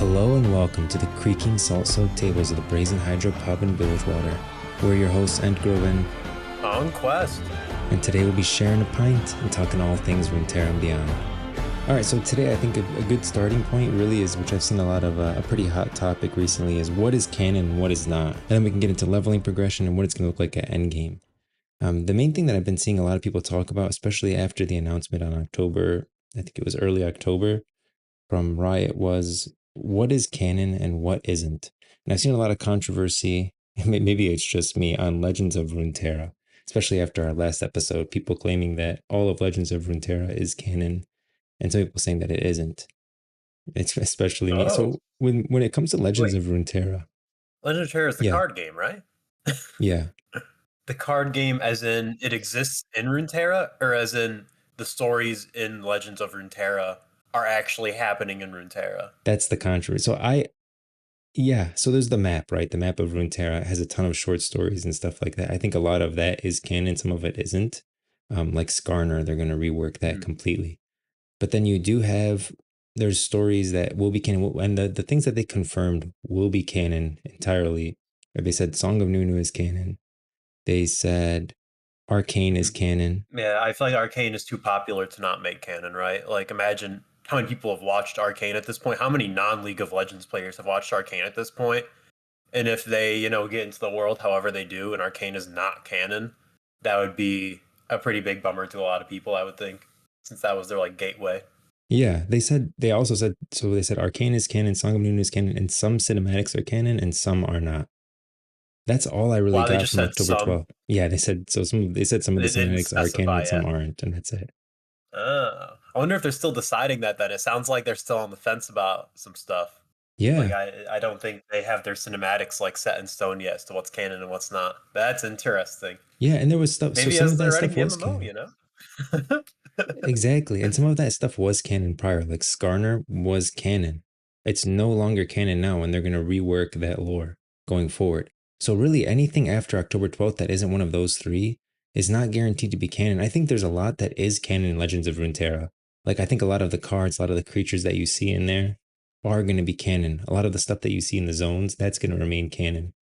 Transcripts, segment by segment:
Hello and welcome to the creaking salt-soaked tables of the Brazen Hydro Pub in Bilgewater. We're your hosts, Entgroven, On Quest, and today we'll be sharing a pint and talking all things Runeterra and beyond. Alright, so today I think a good starting point really is, which I've seen a lot of, a pretty hot topic recently, is what is canon and what is not. And then we can get into leveling progression and what it's going to look like at endgame. The main thing that I've been seeing a lot of people talk about, especially after the announcement on October, I think it was early October, from Riot, was what is canon and what isn't. And I've seen a lot of controversy, maybe it's just me, on Legends of Runeterra, especially after our last episode, people claiming that all of Legends of Runeterra is canon, and some people saying that it isn't. It's especially me. Oh, So when it comes to Legends wait. of Runeterra, Legend of Terror is the yeah, card game, right? yeah, The card game as in it exists in Runeterra, or as in the stories in Legends of Runeterra are actually happening in Runeterra? that's the controversy. Yeah, so there's the map, right? The map of Runeterra has a ton of short stories and stuff like that. I think a lot of that is canon, some of it isn't. Like Skarner, they're going to rework that Mhm. completely. But then you do have, there's stories that will be canon, and the things that they confirmed will be canon entirely. Or they said Song of Nunu is canon. They said Arcane is canon. Yeah, I feel like Arcane is too popular to not make canon, right? Like, imagine how many people have watched Arcane at this point. How many non-League of Legends players have watched Arcane at this point? And if they, get into the world however they do, and Arcane is not canon, that would be a pretty big bummer to a lot of people, I would think, since that was their like gateway. Yeah, they also said, so they said Arcane is canon, Song of Nunu is canon, and some cinematics are canon and some are not. That's all I really Wow, they got just from said October some. 12th. Yeah, they said so. They said some of the They didn't cinematics are canon specify and some yet. aren't, and that's it. I wonder if they're still deciding that. Then it sounds like they're still on the fence about some stuff. Like Yeah, I don't think they have their cinematics like set in stone yet as to what's canon and what's not. That's interesting. yeah, and there was stuff. So Maybe some as of that they're writing stuff the was MMO, canon. Exactly, and some of that stuff was canon prior. Like Skarner was canon. It's no longer canon now, and they're going to rework that lore going forward. So really, anything after October 12th that isn't one of those three is not guaranteed to be canon. I think there's a lot that is canon in Legends of Runeterra. Like I think a lot of the cards, a lot of the creatures that you see in there are going to be canon. A lot of the stuff that you see in the zones, that's going to remain canon.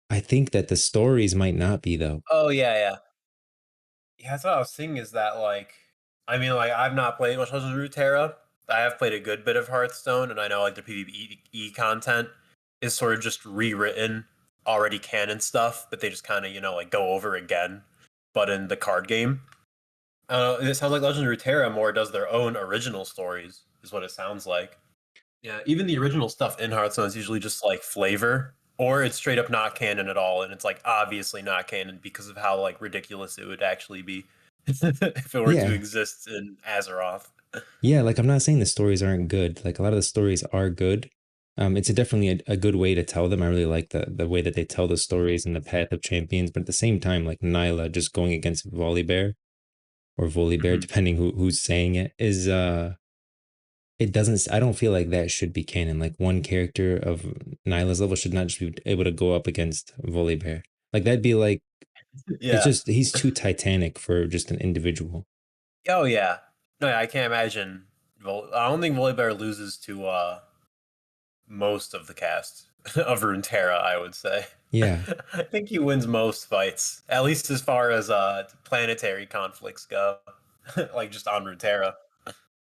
I think that the stories might not be though. Oh yeah, yeah. Yeah, that's what I was thinking is that like I mean like I've not played much Legends of Runeterra. I have played a good bit of Hearthstone and I know like the PvE content is sort of just rewritten already canon stuff that they just kind of, like go over again but in the card game. It sounds like Legends of Runeterra more does their own original stories is what it sounds like. Yeah, even the original stuff in Hearthstone is usually just like flavor, or it's straight up not canon at all, and it's like obviously not canon because of how like ridiculous it would actually be if it were to Yeah, exist in Azeroth. yeah, like I'm not saying the stories aren't good. Like a lot of the stories are good. It's definitely a good way to tell them. I really like the way that they tell the stories and the path of champions. But at the same time, like Nyla just going against Volibear or Volibear, Mhm. depending who's saying it, is it doesn't. I don't feel like that should be canon. Like one character of Nyla's level should not just be able to go up against Volibear. Like that'd be like it's Yeah. just he's too titanic for just an individual. Oh yeah. No, yeah, I can't imagine. I don't think Volibear loses to most of the cast of Runeterra, I would say. Yeah, I think he wins most fights, at least as far as planetary conflicts go, like just on Runeterra.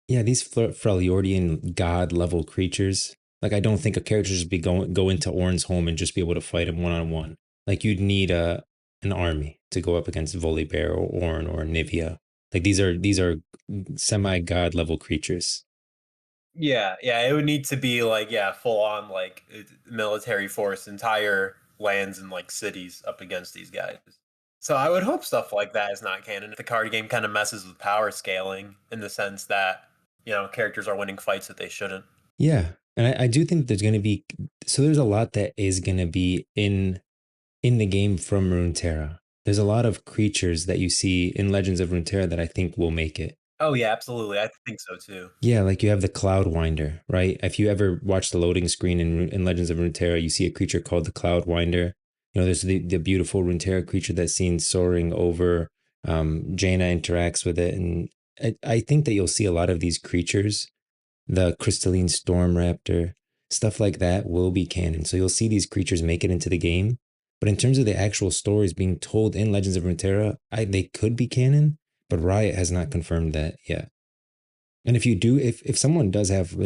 yeah, these Freljordian god level creatures. Like I don't think a character should be go into Ornn's home and just be able to fight him one on one. Like you'd need a an army to go up against Volibear or Ornn or Nivea. Like these are semi god level creatures. Yeah, yeah, it would need to be like full on like military force, entire lands and like cities up against these guys. So I would hope stuff like that is not canon. If the card game kind of messes with power scaling in the sense that characters are winning fights that they shouldn't. Yeah, and I do think there's going to be there's a lot that is going to be in the game from Runeterra. There's a lot of creatures that you see in Legends of Runeterra that I think will make it. Oh yeah, absolutely. I think so too. Yeah, like you have the Cloud Winder, right? If you ever watch the loading screen in Legends of Runeterra, you see a creature called the Cloud Winder. You know, there's the beautiful Runeterra creature that's seen soaring over. Jaina interacts with it, and I think that you'll see a lot of these creatures. The Crystalline Storm Raptor. stuff like that will be canon. So you'll see these creatures make it into the game. But in terms of the actual stories being told in Legends of Runeterra, they could be canon, but Riot has not confirmed that yet. And if you do, if someone does have,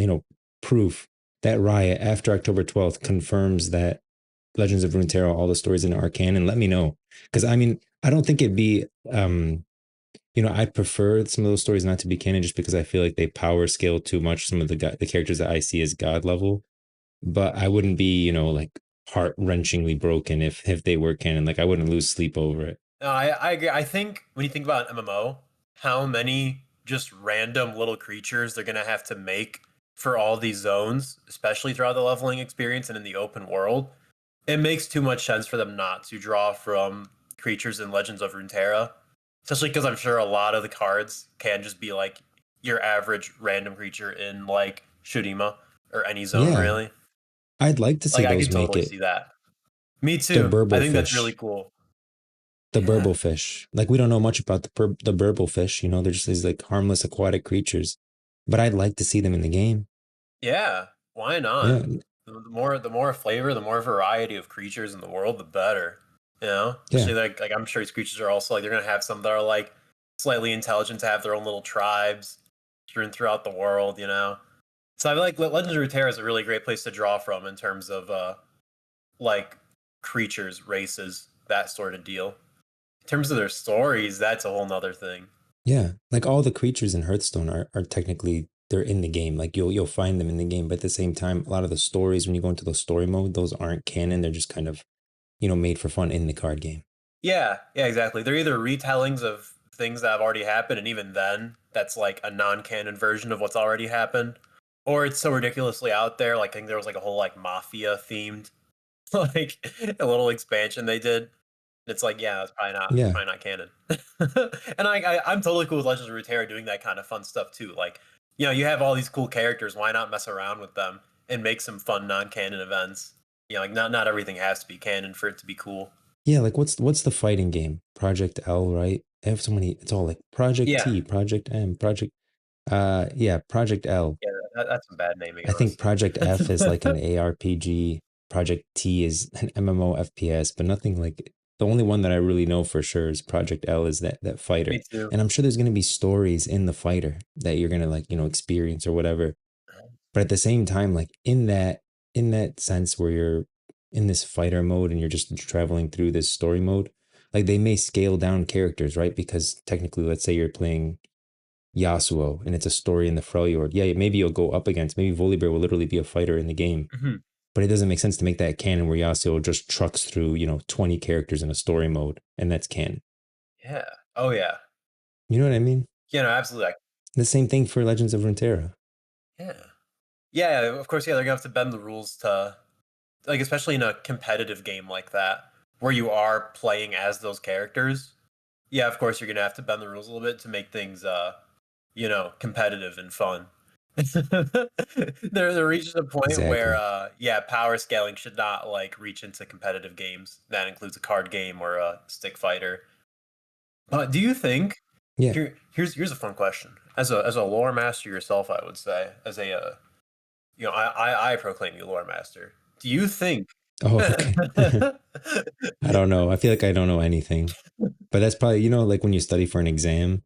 proof that Riot after October 12th confirms that Legends of Runeterra, all the stories in it are canon, let me know. Because I mean, I don't think it'd be I prefer some of those stories not to be canon just because I feel like they power scale too much some of the characters that I see as god level. But I wouldn't be, like heart wrenchingly broken if they were canon. Like I wouldn't lose sleep over it. No, I agree. I think when you think about an MMO, how many just random little creatures they're gonna have to make for all these zones, especially throughout the leveling experience and in the open world, it makes too much sense for them not to draw from creatures in Legends of Runeterra. Especially because I'm sure a lot of the cards can just be like your average random creature in like Shurima or any zone Yeah, really. I'd like to see Like I those could make totally it see that. Me the too. I burble think that's really fish, cool. the Yeah. burble fish. Like we don't know much about the burble fish. They're just these like harmless aquatic creatures. But I'd like to see them in the game. Yeah, why not? Yeah, The more flavor, the more variety of creatures in the world, the better. You know, yeah, especially like I'm sure these creatures are also like they're gonna have some that are like slightly intelligent to have their own little tribes strewn throughout the world. You know, so I feel like Legends of Runeterra is a really great place to draw from in terms of like creatures, races, that sort of deal. In terms of their stories, that's a whole nother thing. yeah. Like all the creatures in Hearthstone are technically they're in the game. Like you'll find them in the game, but at the same time, a lot of the stories when you go into the story mode, those aren't canon. They're just kind of made for fun in the card game. Yeah, yeah, exactly. They're either retellings of things that have already happened, and even then, that's like a non-canon version of what's already happened, or it's so ridiculously out there. Like I think there was like a whole like mafia themed like a little expansion they did. It's like, yeah, it's Yeah, probably not canon. And I'm totally cool with Legends of Runeterra doing that kind of fun stuff too. Like, you have all these cool characters. Why not mess around with them and make some fun non-canon events? Like not everything has to be canon for it to be cool. yeah. Like what's the fighting game? Project L, right? They have so many. It's all like Project Yeah, T, Project M, Project. Yeah, Project L. yeah, that's some bad naming, I think honestly. Project F is like an ARPG. Project T is an MMO FPS, but nothing like the only one that I really know for sure is Project L is that fighter. Me too. And I'm sure there's gonna be stories in the fighter that you're gonna like, experience or whatever. But at the same time, like in that sense where you're in this fighter mode and you're just traveling through this story mode, like they may scale down characters, right? Because technically, let's say you're playing Yasuo and it's a story in the Freljord. Yeah, maybe you'll go up against, maybe Volibear will literally be a fighter in the game. Mhm. But it doesn't make sense to make that canon where Yasuo just trucks through, 20 characters in a story mode, and that's canon. Yeah. Oh yeah. You know what I mean? Yeah, no, absolutely. The same thing for Legends of Runeterra. Yeah. Yeah, of course, yeah, they're gonna have to bend the rules to like especially in a competitive game like that, where you are playing as those characters. Yeah, of course you're gonna have to bend the rules a little bit to make things competitive and fun. There reaches a point where Exactly. yeah, power scaling should not like reach into competitive games. That includes a card game or a stick fighter. But do you think Yeah. here's a fun question. As a lore master yourself, I would say, as a I proclaim you lore master. Do you think Oh, okay. I don't know. I feel like I don't know anything. But that's probably, like when you study for an exam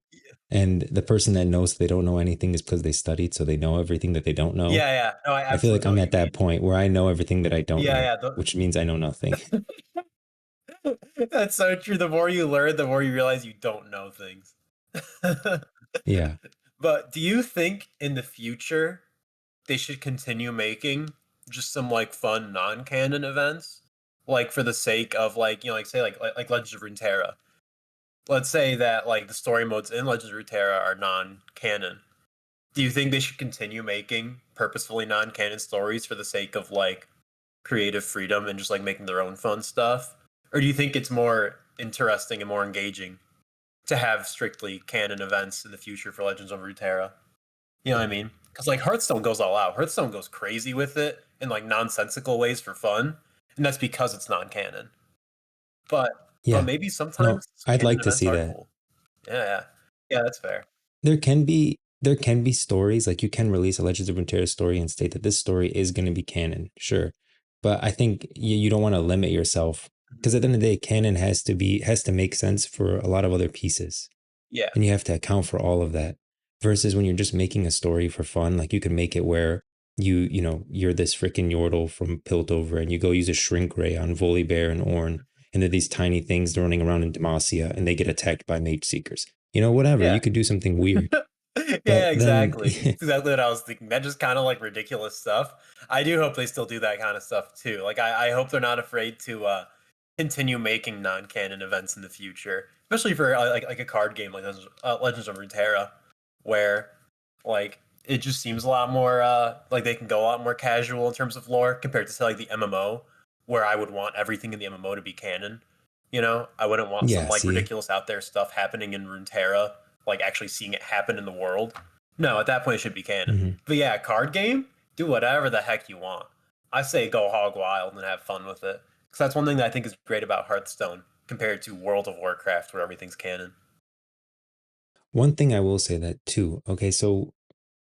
and the person that knows they don't know anything is because they studied, so they know everything that they don't know. Yeah, yeah. No, I I feel like absolutely know I'm what at you mean. that point where I know everything that I don't Yeah, know, yeah. which means I know nothing. That's so true. The more you learn, the more you realize you don't know things. Yeah. But do you think in the future they should continue making just some like fun non-canon events? Like for the sake of like, like say like Legends of Runeterra. Let's say that like the story modes in Legends of Runeterra are non-canon. Do you think they should continue making purposefully non-canon stories for the sake of like creative freedom and just like making their own fun stuff? Or do you think it's more interesting and more engaging to have strictly canon events in the future for Legends of Runeterra? You know what I mean? Because like Hearthstone goes all out. Hearthstone goes crazy with it in like nonsensical ways for fun, and that's because it's non-canon. But Yeah. maybe No, sometimes I'd canon like to events see are that. cool. Yeah, yeah, yeah. That's fair. There can be there can be stories like you can release a Legends of Runeterra story and state that this story is going to be canon, sure, but I think you don't want to limit yourself Mhm. because at the end of the day, canon has to make sense for a lot of other pieces, Yeah, and you have to account for all of that. Versus when you're just making a story for fun, like you can make it where you know you're this freaking Yordle from Piltover and you go use a shrink ray on Volibear and Ornn, and they're these tiny things running around in Demacia and they get attacked by mage seekers. You know, whatever, yeah. you could do something weird. But Yeah, then exactly. It's exactly what I was thinking. That just kind of like ridiculous stuff. I do hope they still do that kind of stuff too. Like I hope they're not afraid to continue making non-canon events in the future, especially for like a card game like Legends of Runeterra, where like it just seems a lot more like they can go a lot more casual in terms of lore compared to say like the MMO, where I would want everything in the MMO to be canon. You know, I wouldn't want some yeah, like see, ridiculous out there stuff happening in Runeterra, like actually seeing it happen in the world. No, at that point it should be canon. mhm. But yeah, card game, do whatever the heck you want. I say go hog wild and have fun with it. Because that's one thing that I think is great about Hearthstone compared to World of Warcraft, where everything's canon. One thing I will say that too. Okay, so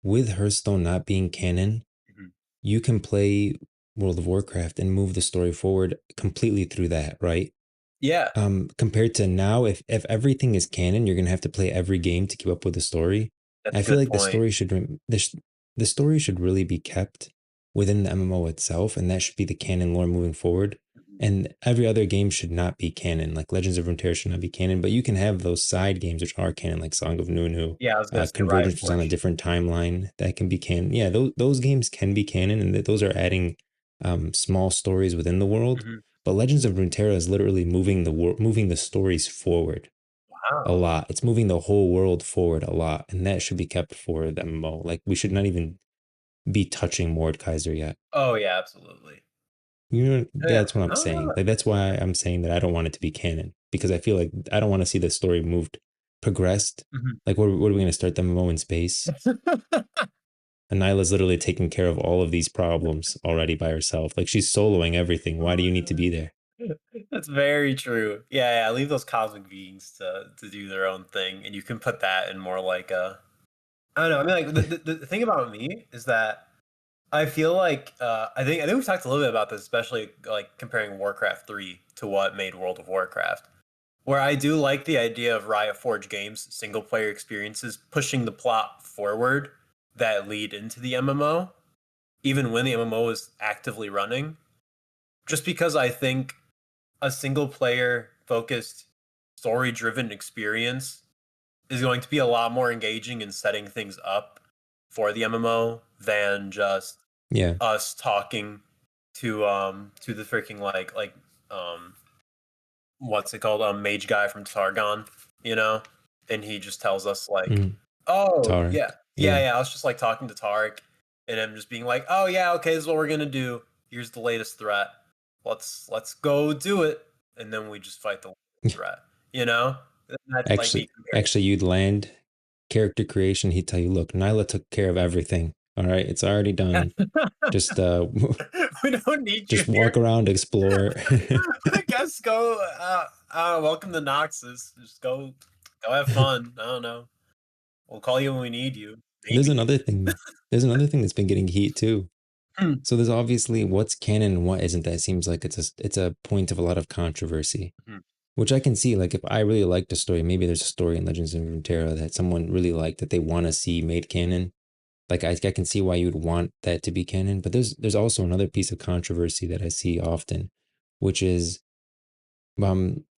with Hearthstone not being canon, Mhm. you can play World of Warcraft and move the story forward completely through that, right? Yeah, Compared to now, if everything is canon, you're gonna have to play every game to keep up with the story. that's I a feel good like point. the story should really be kept within the MMO itself, and that should be the canon lore moving forward. Mhm. And every other game should not be canon. Like Legends of Runeterra should not be canon, but you can have those side games which are canon, like Song of Nunu. Yeah, I was gonna say Riot Convergence was on a Forge. different timeline that can be canon. Yeah, those games can be canon, and those are adding small stories within the world. Mhm. But Legends of Runeterra is literally moving the stories forward a Wow. lot. It's moving the whole world forward a lot, and that should be kept for the MMO. Like we should not even be touching Mordekaiser yet. Oh yeah, absolutely. You know, Yeah. that's what I'm saying. Oh, Like that's why I'm saying that I don't want it to be canon because I feel like I don't want to see the story moved, progressed. mhm. Like what are we going to start the MMO in space? And Nyla's literally taking care of all of these problems already by herself. Like she's soloing everything. Why do you need to be there? That's very true. Yeah, yeah. Leave those cosmic beings to do their own thing, and you can put that in more like a. I don't know. I mean, like the thing about me is that I feel like I think we've talked a little bit about this, especially like comparing Warcraft 3 to what made World of Warcraft. Where I do like the idea of Riot Forge games, single player experiences, pushing the plot forward that lead into the MMO, even when the MMO is actively running. Just because I think a single player focused, story driven experience is going to be a lot more engaging in setting things up for the MMO than just Yeah. us talking to the freaking um what's it called, mage guy from Targon, you know, and he just tells us like, Mm, oh yeah, Tarek. yeah, Yeah. yeah. I was just like talking to Tarek, and him just being like, oh yeah, okay, this is what we're gonna do. Here's the latest threat. Let's go do it, and then we just fight the latest threat. You know, and that's like me comparing. Actually, you'd land character creation. He'd tell you, look, Nyla took care of everything. All right, it's already done. Just We don't need you just here. walk around, explore. I guess go. Welcome to Noxus. Just go have fun. I don't know. We'll call you when we need you. There's Maybe. another thing. There's another thing that's been getting heat too. Hmm. So there's obviously what's canon and what isn't. That seems like it's a point of a lot of controversy, Mhm. which I can see. Like if I really liked a story, maybe there's a story in Legends of Runeterra that someone really liked that they want to see made canon. Like I can see why you'd want that to be canon. But there's also another piece of controversy that I see often, which is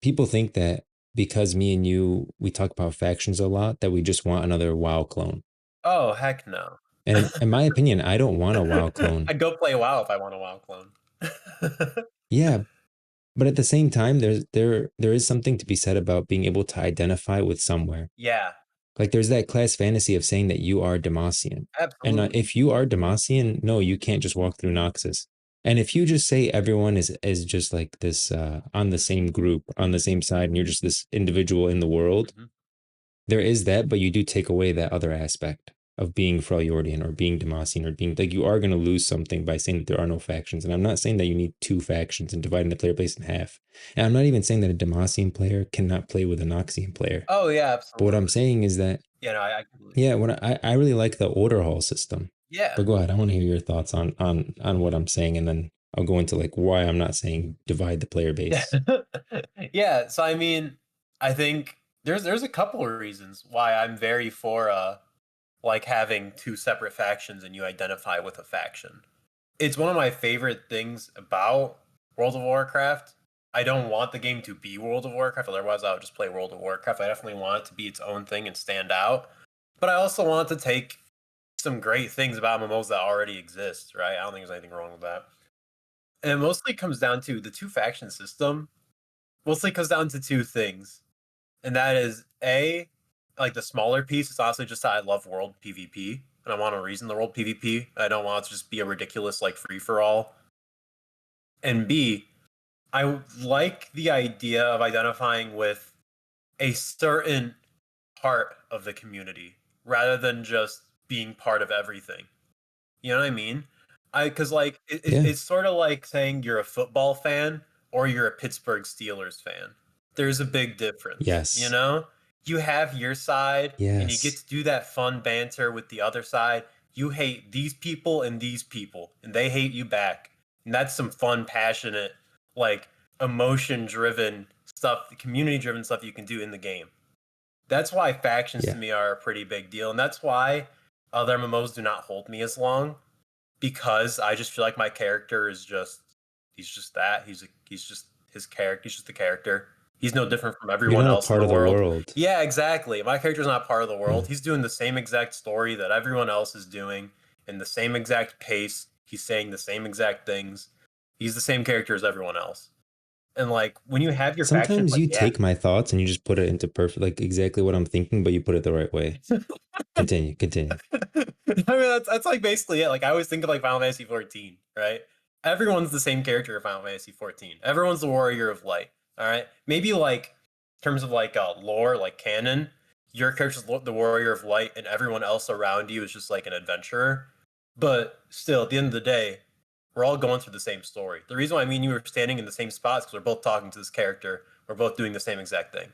people think that because me and you we talk about factions a lot that we just want another WoW clone. Oh heck no. And in my opinion, I don't want a WoW clone. I'd go play WoW if I want a WoW clone. Yeah, but at the same time, there is something to be said about being able to identify with somewhere. Yeah, Like there's that class fantasy of saying that you are Demacian. And absolutely. if you are Demacian, no, you can't just walk through Noxus. And if you just say everyone is just like this on the same group, on the same side, and you're just this individual in the world, Mhm. there is that, but you do take away that other aspect of being Freljordian or being Demacian or being like you are going to lose something by saying that there are no factions. And I'm not saying that you need two factions and dividing the player base in half. And I'm not even saying that a Demacian player cannot play with a Noxian player. Oh yeah, But what I'm absolutely. saying is that You know, I completely Yeah, when I really like the order hall system. yeah. But go ahead, I want to hear your thoughts on what I'm saying, and then I'll go into like why I'm not saying divide the player Yeah. base. Yeah, so I mean, I think there's a couple of reasons why I'm very for like having two separate factions and you identify with a faction. It's one of my favorite things about World of Warcraft. I don't want the game to be World of Warcraft, otherwise I would just play World of Warcraft. I definitely want it to be its own thing and stand out. But I also want to take some great things about MMOs that already exist, right? I don't think there's anything wrong with that. And it mostly comes down to the two faction system, mostly comes down to two things. And that is A, like the smaller piece is honestly just that I love world PvP. And I want to reason the world PvP. I don't want it to just be a ridiculous like free for all. And B, I like the idea of identifying with a certain part of the community rather than just being part of everything. You know what I mean? I because like Yeah. it's sort of like saying you're a football fan or you're a Pittsburgh Steelers fan. There's a big difference, you Yes. know? You have your side and you get Yes. to do that fun banter with the other side. You hate these people, and they hate you back. And that's some fun, passionate, like emotion driven stuff, community driven stuff you can do in the game. That's why factions to Yeah. me are a pretty big deal. And that's why other MMOs do not hold me as long because I just feel like my character is just he's just that. He's just his character. He's just the character. He's no different from You're everyone not a else in part the of the world. world. Yeah, exactly. My character's not part of the Yeah. world. He's doing the same exact story that everyone else is doing in the same exact pace. He's saying the same exact things. He's the same character as everyone else. And like when you have your faction, Sometimes like you yeah. take my thoughts and you just put it into perfect, like exactly what I'm thinking, but you put it the right way. Continue, continue. I mean, that's like basically it. Like I always think of like Final Fantasy 14, right? Everyone's the same character in Final Fantasy 14. Everyone's the warrior of light. All right. Maybe like in terms of like lore, like canon, your character's the warrior of light, and everyone else around you is just like an adventurer. But still, at the end of the day, we're all going through the same story. The reason why me and you are standing in the same spots because we're both talking to this character. We're both doing the same exact thing.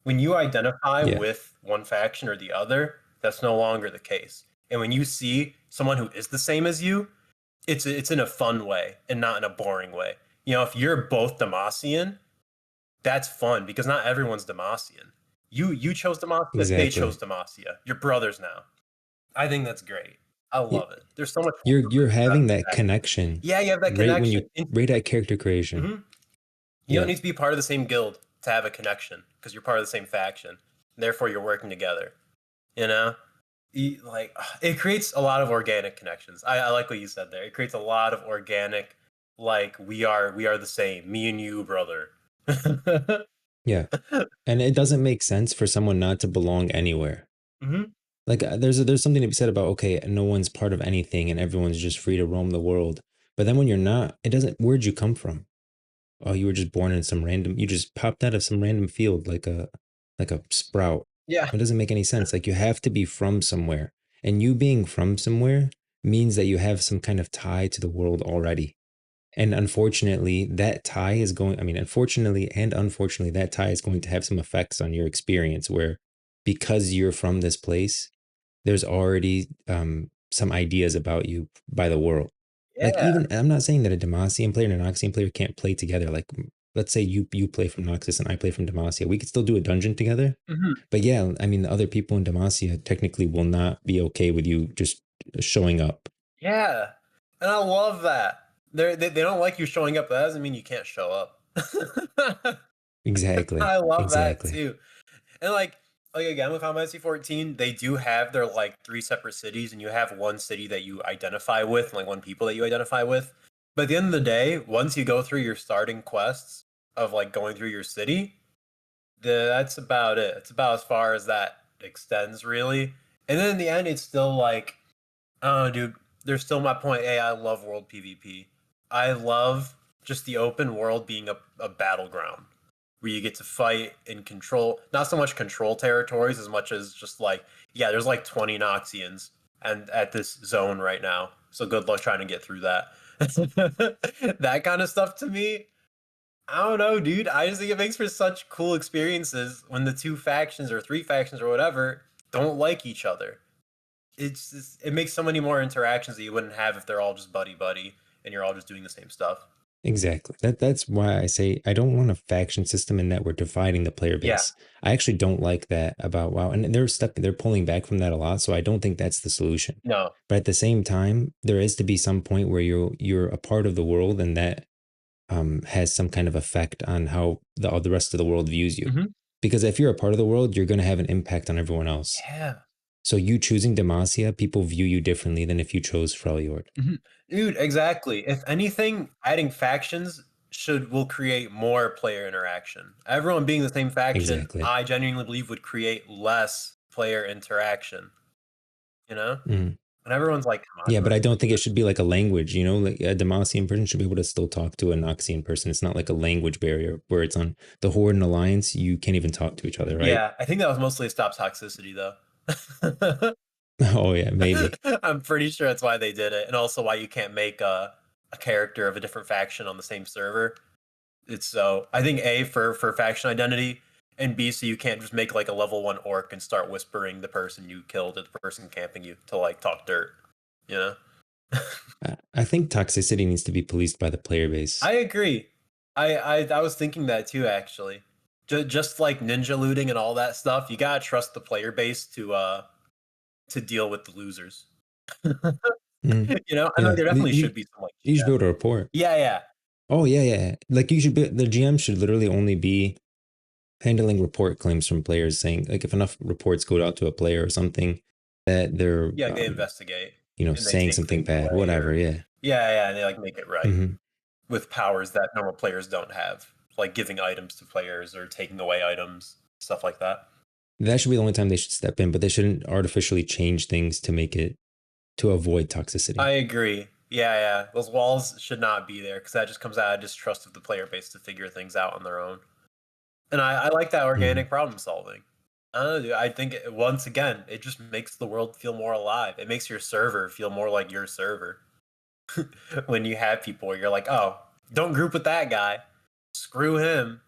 When you identify Yeah, with one faction or the other, that's no longer the case. And when you see someone who is the same as you, it's in a fun way and not in a boring way. You know, if you're both Demacian, that's fun because not everyone's Demacian. You chose Demacia, they chose exactly. Demacia. You're brothers now. I think that's great. I Y- love it. There's so much You're out of having the that faction. connection Yeah, you have that right when connection. you right at character creation. Mhm. You don't Yeah, need to be part of the same guild to have a connection because you're part of the same faction. Therefore, you're working together. You know, like it creates a lot of organic connections. I like what you said there. It creates a lot of organic, like we are the same. Me and you, brother. yeah. And it doesn't make sense for someone not to belong anywhere. Hmm. Like there's something to be said about okay, no one's part of anything and everyone's just free to roam the world. But then when you're not, it doesn't. Where'd you come from? Oh, you were just born in some random. You just popped out of some random field like a sprout. Yeah. It doesn't make any sense. Like you have to be from somewhere, and you being from somewhere means that you have some kind of tie to the world already. And unfortunately, that tie is going, I mean, unfortunately and unfortunately, that tie is going to have some effects on your experience where because you're from this place, there's already some ideas about you by the world. Like Yeah. even I'm not saying that a Demacian player and a Noxian player can't play together. Like let's say you play from Noxus and I play from Demacia. We could still do a dungeon together. Hmm. But yeah, I mean the other people in Demacia technically will not be okay with you just showing up. Yeah. And I love that. They don't like you showing up. That doesn't mean you can't show up. Exactly. I love that Exactly. too. And like again with Final Fantasy 14, they do have their like three separate cities, and you have one city that you identify with, and like one people that you identify with. But at the end of the day, once you go through your starting quests of like going through your city, that's about it. It's about as far as that extends, really. And then in the end, it's still like, oh, dude, there's still my point. Hey, I love world PvP. I love just the open world being a battleground where you get to fight and control, not so much control territories as much as just like, yeah, there's like 20 Noxians and at this zone right now. So good luck trying to get through that. That kind of stuff to me, I don't know, dude. I just think it makes for such cool experiences when the two factions or three factions or whatever don't like each other. It makes so many more interactions that you wouldn't have if they're all just buddy buddy and you're all just doing the same stuff. Exactly. That's why I say I don't want a faction system in that we're dividing the player Yeah. base. I actually don't like that about WoW, and they're pulling back from that a lot. So I don't think that's the solution. No. But at the same time, there is to be some point where you're a part of the world, and that has some kind of effect on how the rest of the world views you. Hmm. Because if you're a part of the world, you're going to have an impact on everyone else. Yeah. So you choosing Demacia, people view you differently than if you chose Freljord. Mhm. Dude, exactly. If anything, adding factions will create more player interaction. Everyone being the same faction, Exactly. I genuinely believe would create less player interaction. You know, Mhm. and everyone's like, "Come on, Yeah, you but I don't don't do think it this." should be like a language, you know, like a Demacian person should be able to still talk to a Noxian person. It's not like a language barrier where it's on the Horde and Alliance, you can't even talk to each other, right? Yeah, I think that was mostly to stop toxicity, though. Oh yeah, maybe. I'm pretty sure that's why they did it, and also why you can't make a character of a different faction on the same server. It's so I think A for faction identity, and B so you can't just make like a level 1 orc and start whispering the person you killed at the person camping you to like talk dirt. You know? I think toxicity needs to be policed by the player base. I agree. I was thinking that too actually. Just like ninja looting and all that stuff, you gotta trust the player base to deal with the losers. Mm, You know, I know yeah, there definitely should be some like you should be GM. able to report. Yeah, yeah. Oh yeah, yeah. Like you should be the GM should literally only be handling report claims from players saying like if enough reports go out to a player or something that they're Yeah, they investigate and they saying take something things bad, away whatever, or yeah. yeah, yeah, and they like make it right Hmm. with powers that normal players don't have, like giving items to players or taking away items, stuff like that. That should be the only time they should step in, but they shouldn't artificially change things to make it to avoid I toxicity. agree. Yeah, yeah. Those walls should not be there because that just comes out of distrust of the player base to figure things out on their own. And I like that Mhm. organic problem solving. I don't know, dude, I think once again, it just makes the world feel more alive. It makes your server feel more like your server. When you have people where you're like, oh, don't group with that guy. Screw him.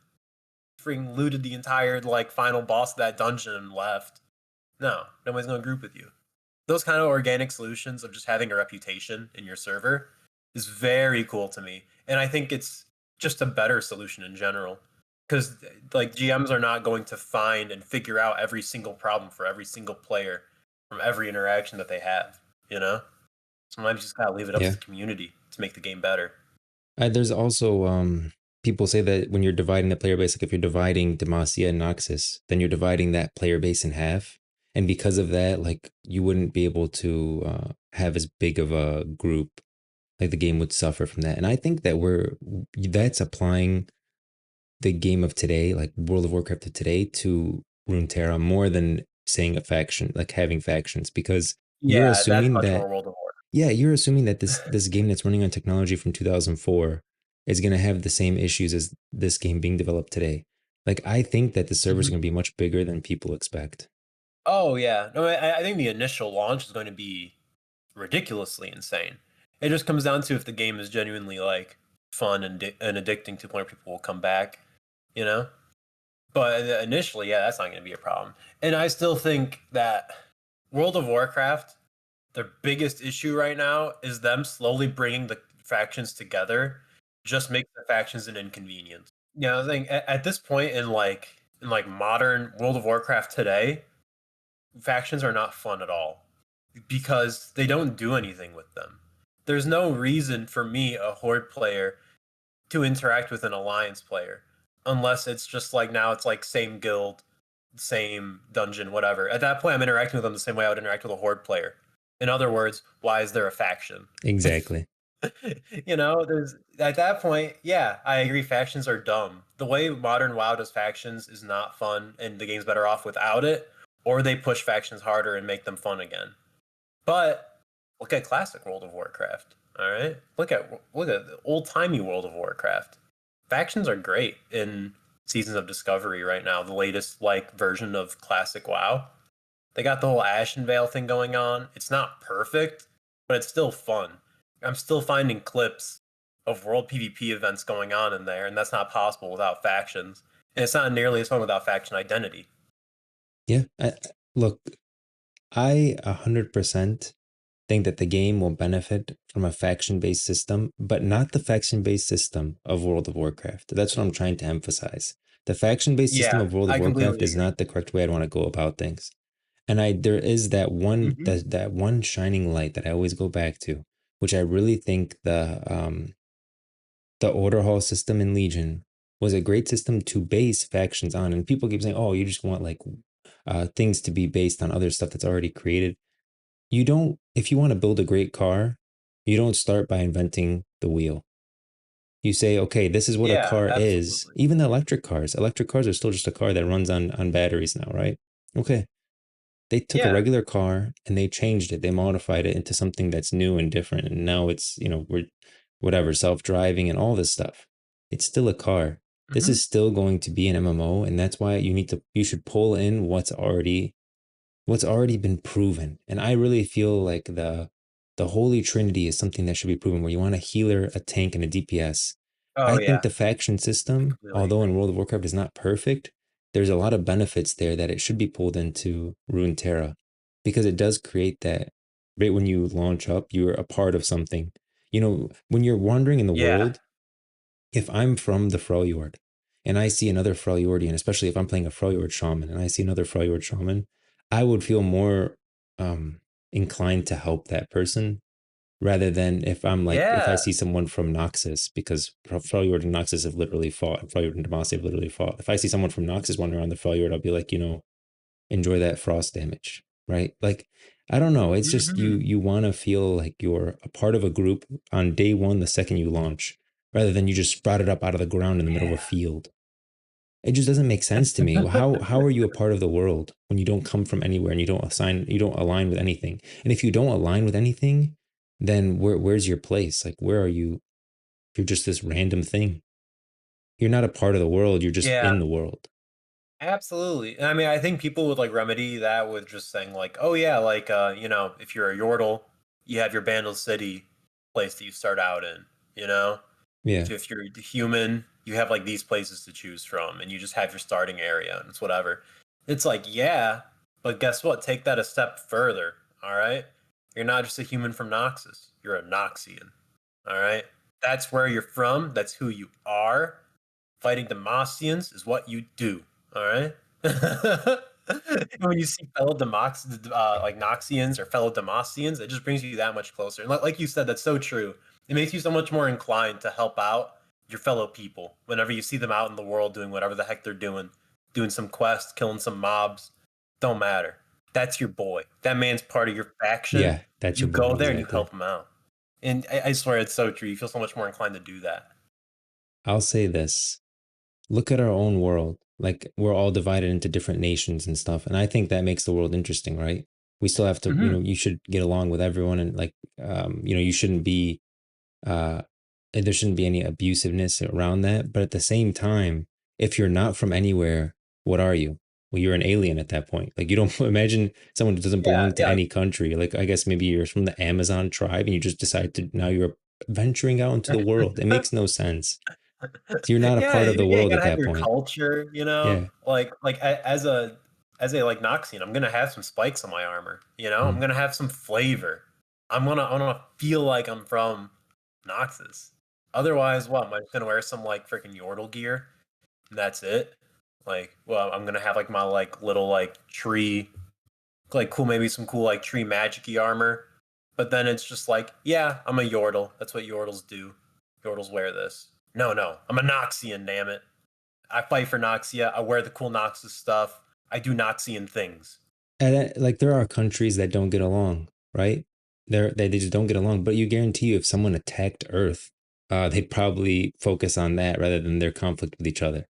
Freaking looted the entire like final boss of that dungeon and left. No, nobody's gonna group with you. Those kind of organic solutions of just having a reputation in your server is very cool to me. And I think it's just a better solution in general. Because like GMs are not going to find and figure out every single problem for every single player from every interaction that they have, you know? Sometimes you just gotta leave it up to Yeah. the community to make the game better. There's also people say that when you're dividing the player base, like if you're dividing Demacia and Noxus, then you're dividing that player base in half. And because of that, like you wouldn't be able to have as big of a group. Like the game would suffer from that. And I think that that's applying the game of today, like World of Warcraft of today, to Runeterra more than saying a faction, like having factions, because you're Yeah, that's assuming much that more World of yeah, you're assuming that this game that's running on technology from 2004 is going to have the same issues as this game being developed today. Like I think that the servers are War. going to be much bigger than people expect. Oh yeah, no, I think the initial launch is going to be ridiculously insane. It just comes down to if the game is genuinely like fun and addicting to the point where people will come back, you know. But initially, yeah, that's not going to be a problem. And I still think that World of Warcraft, their biggest issue right now is them slowly bringing the factions together. Just makes the factions an inconvenience. Yeah, I think at this point in like modern World of Warcraft today, factions are not fun at all because they don't do anything with them. There's no reason for me, a horde player, to interact with an alliance player unless it's just like now it's like same guild, same dungeon, whatever. At that point, I'm interacting with them the same way I would interact with a horde player. In other words, why is there a faction? Exactly. There's at that point, yeah, I agree. Factions are dumb. The way modern WoW does factions is not fun, and the game's better off without it. Or they push factions harder and make them fun again. But look at classic World of Warcraft. All right, look at the old timey World of Warcraft. Factions are great in Seasons of Discovery right now. The latest like version of classic WoW. They got the whole Ashen Veil thing going on. It's not perfect, but it's still fun. I'm still finding clips of world PvP events going on in there, and that's not possible without factions. And it's not nearly as fun without faction identity. Yeah. Look. I 100% think that the game will benefit from a faction based system, but not the faction based system of World of Warcraft. That's what I'm trying to emphasize. The faction based system Yeah, of World of I Warcraft completely is agree. not the correct way I'd want to go about things. And there is that one Hmm. that one shining light that I always go back to, which I really think the order hall system in Legion was a great system to base factions on. And people keep saying, "Oh, you just want like things to be based on other stuff that's already created." You don't. If you want to build a great car, you don't start by inventing the wheel. You say, "Okay, this is what a Yeah, car is." absolutely. Even the electric cars. Electric cars are still just a car that runs on batteries now, right? Okay, they took a Yeah. regular car and they changed it. They modified it into something that's new and different. And now it's, we're whatever, self-driving and all this stuff. It's still a car. This Hmm. is still going to be an MMO, and that's why you should pull in what's already been proven. And I really feel like the Holy Trinity is something that should be proven where you want a healer, a tank, and a DPS. Oh I think yeah, the faction I system, completely although in agree. World of Warcraft is not perfect, there's a lot of benefits there that it should be pulled into Runeterra because it does create that right when you launch up, you're a part of something. When you're wandering in the Yeah. world, if I'm from the Freljord and I see another Freljordian, especially if I'm playing a Freljord shaman and I see another Freljord shaman, I would feel more um, inclined to help that person rather than if I Yeah. see someone from Noxus, because Freljord and Noxus have literally fought, and Freljord and Demacia have literally fought. If I see someone from Noxus wandering around the Freljord, I'll be like, enjoy that frost damage, right? Like, I don't know. It's just you Hmm. you want to feel like you're a part of a group on day one, the second you launch, rather than you just sprouted up out of the ground in the middle of a field. It just doesn't make sense to me. How are you a part of the world when you don't come from anywhere and you don't align with anything? And if you don't align with anything, then where's your place? Like, where are you? You're just this random thing. You're not a part of the world. You're just Yeah. in the world. Absolutely. And I mean, I think people would like remedy that with just saying like, oh yeah, like if you're a Yordle, you have your Bandle City place that you start out in, you know? Yeah, If you're human, you have like these places to choose from and you just have your starting area and it's whatever. It's like, yeah, but guess what? Take that a step further, all right? You're not just a human from Noxus. You're a Noxian. All right? That's where you're from, that's who you are. Fighting Demacians is what you do. All right. When you see fellow like Noxians or fellow Demacians, it just brings you that much closer. And like you said, that's so true. It makes you so much more inclined to help out your fellow people whenever you see them out in the world doing whatever the heck they're doing some quest, killing some mobs. Don't matter. That's your boy. That man's part of your faction. yeah, that's You your boy go there and you exactly. help him out. And I swear it's so true. You feel so much more inclined to do that. I'll say this. Look at our own world. Like, we're all divided into different nations and stuff. And I think that makes the world interesting, right? We still have to, Hmm. you should get along with everyone and like, you shouldn't be, uh, there shouldn't be any abusiveness around that. But at the same time, if you're not from anywhere, what are you? Well, you're an alien at that point. Like, you don't imagine someone who doesn't Yeah, belong to yeah. any country. Like, I guess maybe you're from the Amazon tribe and you just decide to now you're venturing out into the world. It makes no sense. So you're not a Yeah, part of the yeah, you world at gotta have that your point. culture, you know? Yeah. As a like Noxian, I'm gonna have some spikes on my armor, you know? I'm Mm. gonna have some flavor. I wanna feel like I'm from Noxus. Otherwise, what? Am I just gonna wear some like freaking Yordle gear and that's it? Like, well, I'm gonna have like my like little like tree, like cool, maybe some cool like tree magic-y armor. But then it's just like, yeah, I'm a Yordle. That's what Yordles do. Yordles wear this. No, no, I'm a Noxian, damn it. I fight for Noxia. I wear the cool Noxus stuff. I do Noxian things. And like there are countries that don't get along, right? They just don't get along. But you guarantee you, if someone attacked Earth, they'd probably focus on that rather than their conflict with each other.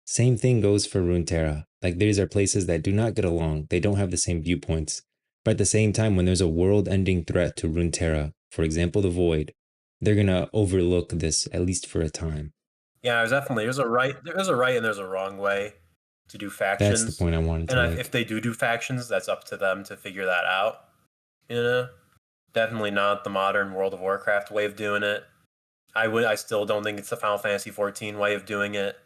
Same thing goes for Runeterra. Like these are places that do not get along. They don't have the same viewpoints. But at the same time, when there's a world-ending threat to Runeterra, for example, the Void, they're gonna overlook this at least for a time. Yeah, there's a right and there's a wrong way to do That's the factions. point I wanted And to if make. they do factions, that's up to them to figure that out. You know, definitely not the modern World of Warcraft way of doing it. I still don't think it's the Final Fantasy 14 way of doing it.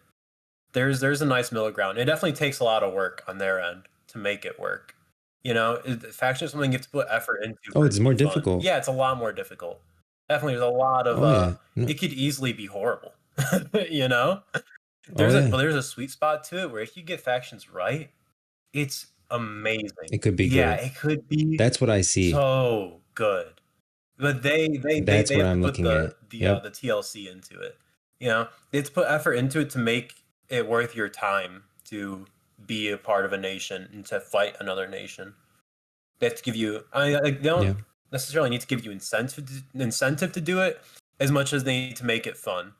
There's a nice middle ground. It definitely takes a lot of work on their end to make it work. Faction is something you have to put effort into Oh, for it it's to be more fun. difficult. Yeah, it's a lot more difficult. Definitely, there's a lot of Oh yeah. No. it could easily be horrible. you know, Oh there's a yeah. but there's a sweet spot to it where if you get factions right, it's amazing. It could be Yeah, great. it could be That's what I see. so good. But they That's what have to I'm put looking at. Yep. the TLC into it. They have to put effort into it to make it worth your time to be a part of a nation and to fight another nation. They have to give you. They don't Yeah. necessarily need to give you incentive to do it as much as they need to make it fun.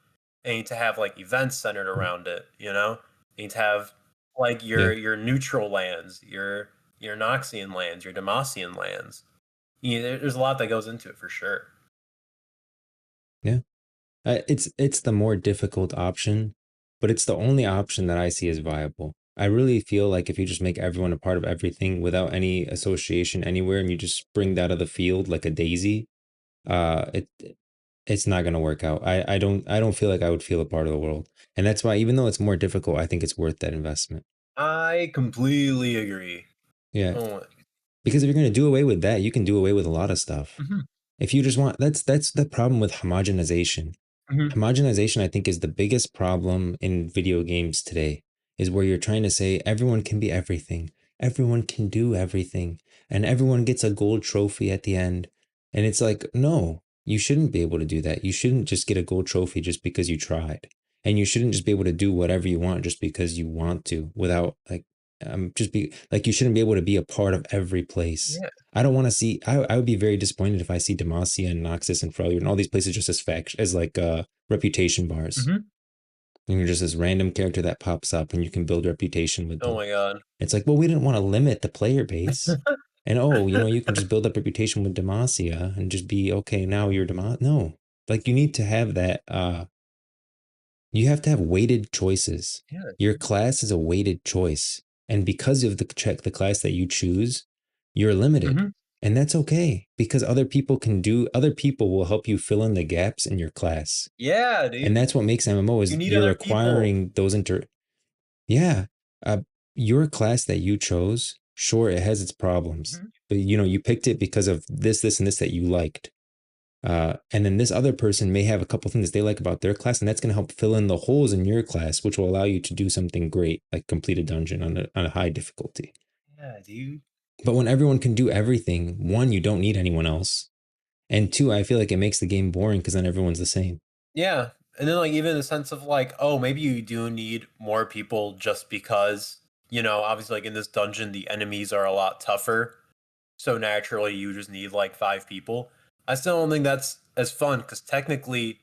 They need to have like events centered around it. They need to have like Yeah. your neutral lands, your Noxian lands, your Demacian lands. There's a lot that goes into it for sure. Yeah. It's the more difficult option, but it's the only option that I see as viable. I really feel like if you just make everyone a part of everything without any association anywhere, and you just spring that out of the field like a daisy, it it's not gonna work out. I don't feel like I would feel a part of the world, and that's why even though it's more difficult, I think it's worth that investment. I completely agree. Yeah, Oh, because if you're gonna do away with that, you can do away with a lot of stuff. mhm, If you just want, that's the problem with homogenization. mhm. Homogenization, I think, is the biggest problem in video games today, is where you're trying to say everyone can be everything, everyone can do everything, and everyone gets a gold trophy at the end. And it's like, no, you shouldn't be able to do that. You shouldn't just get a gold trophy just because you tried. And you shouldn't just be able to do whatever you want just because you want to without like just be like you shouldn't be able to be a part of every place. Yeah. I don't want to see. I would be very disappointed if I see Demacia and Noxus and Freljord and all these places just as fact as like reputation bars. Mhm. And you're just this random character that pops up and you can build reputation with Oh them. my god. It's like, well, we didn't want to limit the player base. And oh, you can just build up reputation with Demacia and just be okay, now you're Demacia. No. Like you need to have that you have to have weighted choices. Yeah. Your class is a weighted choice. And because of the class that you choose, you're limited. Mhm. And that's okay because other people will help you fill in the gaps in your class. Yeah, And dude. that's what makes MMO You is need you're other people. requiring those yeah. Uh, your class that you chose, sure, it has its problems, Mhm. but you picked it because of this, and this that you liked. And then this other person may have a couple things they like about their class, and that's going to help fill in the holes in your class, which will allow you to do something great, like complete a dungeon on a high difficulty. Yeah, dude. But when everyone can do everything, one, you don't need anyone else, and two, I feel like it makes the game boring because then everyone's the same. Yeah. And then like even the sense of like, oh, maybe you do need more people just because, obviously like in this dungeon the enemies are a lot tougher. So naturally you just need like 5 people. I still don't think that's as fun because technically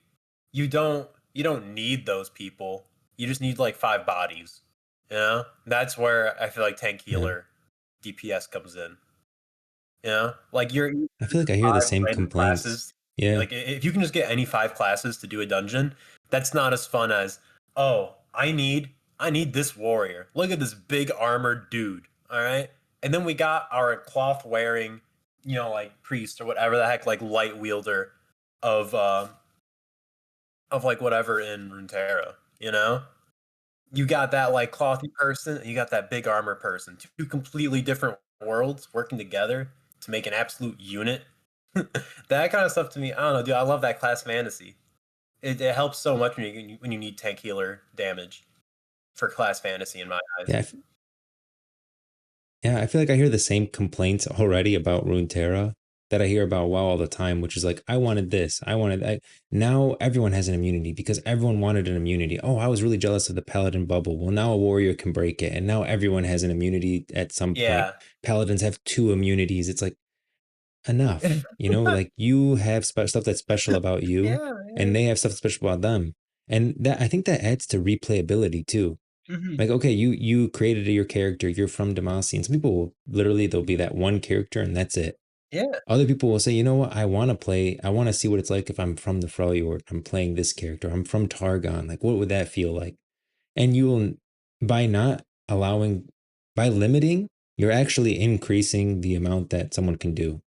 you don't need those people. You just need like 5 bodies. That's where I feel like tank Yeah, healer DPS comes in. Like you're I feel like I hear the 5 same random complaints. classes. Yeah, Like if you can just get any 5 classes to do a dungeon, that's not as fun as, oh, I need this warrior. Look at this big armored dude. All right. And then we got our cloth wearing, like priest or whatever the heck, like light wielder of like whatever in Runeterra, You got that like clothy person, and you got that big armor person. Two completely different worlds working together to make an absolute unit. That kind of stuff to me, I don't know, dude. I love that class fantasy. It helps so much when you need tank healer damage for class fantasy in my eyes. yeah, yeah. I feel like I hear the same complaints already about Runeterra that I hear about WoW all the time, which is like, I wanted this, I wanted that. Now everyone has an immunity because everyone wanted an immunity. Oh, I was really jealous of the paladin bubble. Well, now a warrior can break it, and now everyone has an immunity at some point. Yeah. Paladins have two immunities. It's like enough, like you have stuff that's special about you, Yeah, and yeah. they have stuff special about them, and that I think that adds to replayability too. Mhm. Like, okay, you created your character, you're from Demacia, and some people will literally they'll be that one character and that's it. Yeah. Other people will say, you know what, I want to see what it's like if I'm from the Freljord, I'm playing this character, I'm from Targon, like what would that feel like? And you will, by not allowing, by limiting, you're actually increasing the amount that someone can do.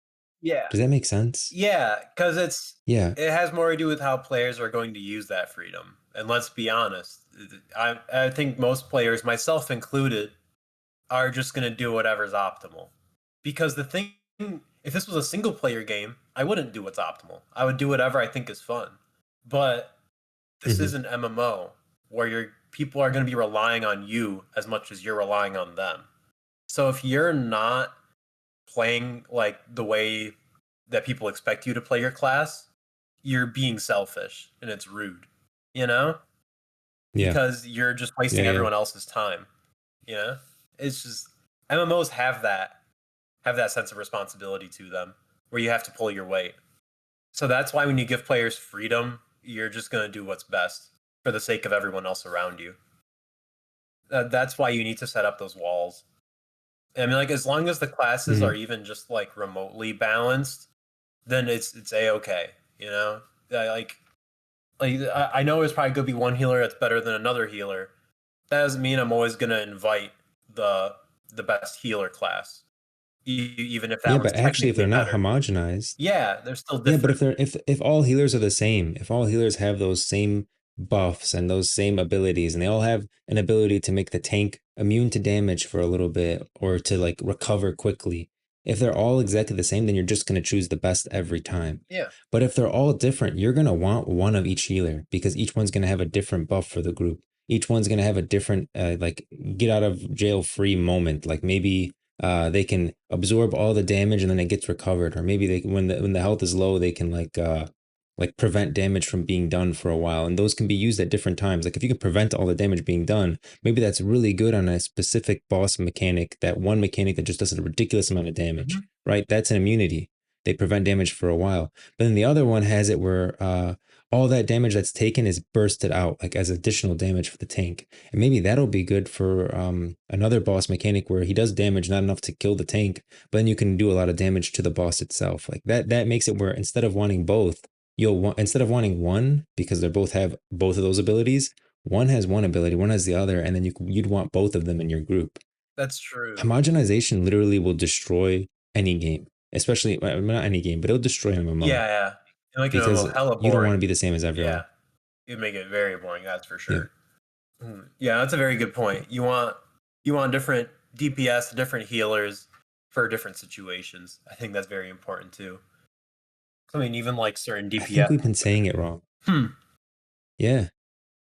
Yeah. Does that make sense? Yeah, because Yeah. it has more to do with how players are going to use that freedom. And let's be honest, I think most players, myself included, are just going to do whatever's optimal. Because the thing, if this was a single player game, I wouldn't do what's optimal. I would do whatever I think is fun. But this Hmm. is an MMO where people are going to be relying on you as much as you're relying on them. So if you're not playing like the way that people expect you to play your class, you're being selfish and it's rude, you know? Yeah, Because you're just yeah, wasting yeah. everyone else's time. You know? It's just MMOs have that sense of responsibility to them where you have to pull your weight. So that's why when you give players freedom, you're just going to do what's best for the sake of everyone else around you. That's why you need to set up those walls. I mean, like as long as the classes Hmm. are even just like remotely balanced, then it's a okay. You know, I know it's probably going to be one healer that's better than another healer. That doesn't mean I'm always going to invite the the best healer class, even if that Yeah, one's but actually, if technically they're not better. homogenized, Yeah, they're still yeah, but different. if all healers are the same, if all healers have those same buffs and those same abilities, and they all have an ability to make the tank immune to damage for a little bit or to like recover quickly, if they're all exactly the same, then you're just gonna choose the best every time. Yeah, But if they're all different, you're gonna want one of each healer because each one's gonna have a different buff for the group. Each one's gonna have a different like get out of jail free moment. Like maybe they can absorb all the damage and then it gets recovered, or maybe they when the health is low they can like prevent damage from being done for a while, and those can be used at different times. Like if you can prevent all the damage being done, maybe that's really good on a specific boss mechanic, that one mechanic that just does a ridiculous amount of damage, hmm right? That's an immunity. They prevent damage for a while, but then the other one has it where all that damage that's taken is bursted out like as additional damage for the tank, and maybe that'll be good for another boss mechanic where he does damage not enough to kill the tank, but then you can do a lot of damage to the boss itself. Like that makes it where instead of wanting both, you'll want instead of wanting one because they both have both of those abilities, one has one ability, one has the other, and then you'd want both of them in your group. that's true. Homogenization literally will destroy any game, especially not any game, but it'll destroy MMO Yeah, yeah. And like an because MMO, hella you don't want to boring. be the same as Yeah, everyone. it'd make it very boring. That's for Yeah. sure. Yeah, that's a very good point. You want different DPS, different healers for different situations. I think that's very important too. I mean, even like certain I think DPS. we've been saying it wrong. Hmm. Yeah.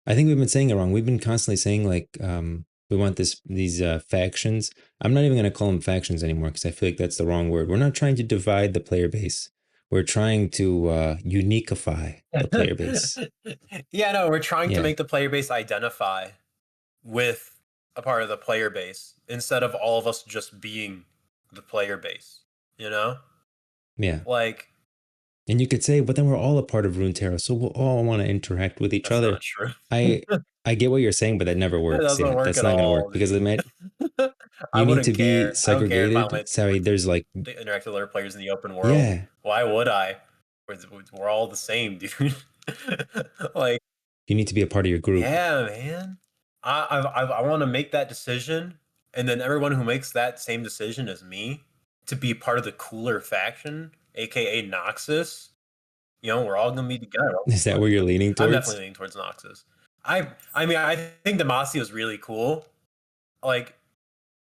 I think we've been saying it wrong. We've been constantly saying like we want these factions. I'm not even going to call them factions anymore because I feel like that's the wrong word. We're not trying to divide the player base. We're trying to uniquefy the player base. Yeah, no, we're trying to Yeah. make the player base identify with a part of the player base instead of all of us just being the player base. You know, Yeah. like And you could say, but then we're all a part of Runeterra, so we'll all want to interact with each that's other. not true. I I get what you're saying, but that never It works. doesn't Yeah, work that's at not going to work all, because dude. I you need wouldn't to be care. I don't care if I segregated. only Sorry, like there's like to interact with other players in the open world. yeah, Why would I? We're all the same, dude. Like, you need to be a part of your group. yeah, man. I want to make that decision, and then everyone who makes that same decision as me to be part of the cooler faction, aka Noxus. You know, we're all gonna be together. Is that where you're leaning I'm definitely towards? leaning towards Noxus. I mean, I think Demacia is really cool. Like,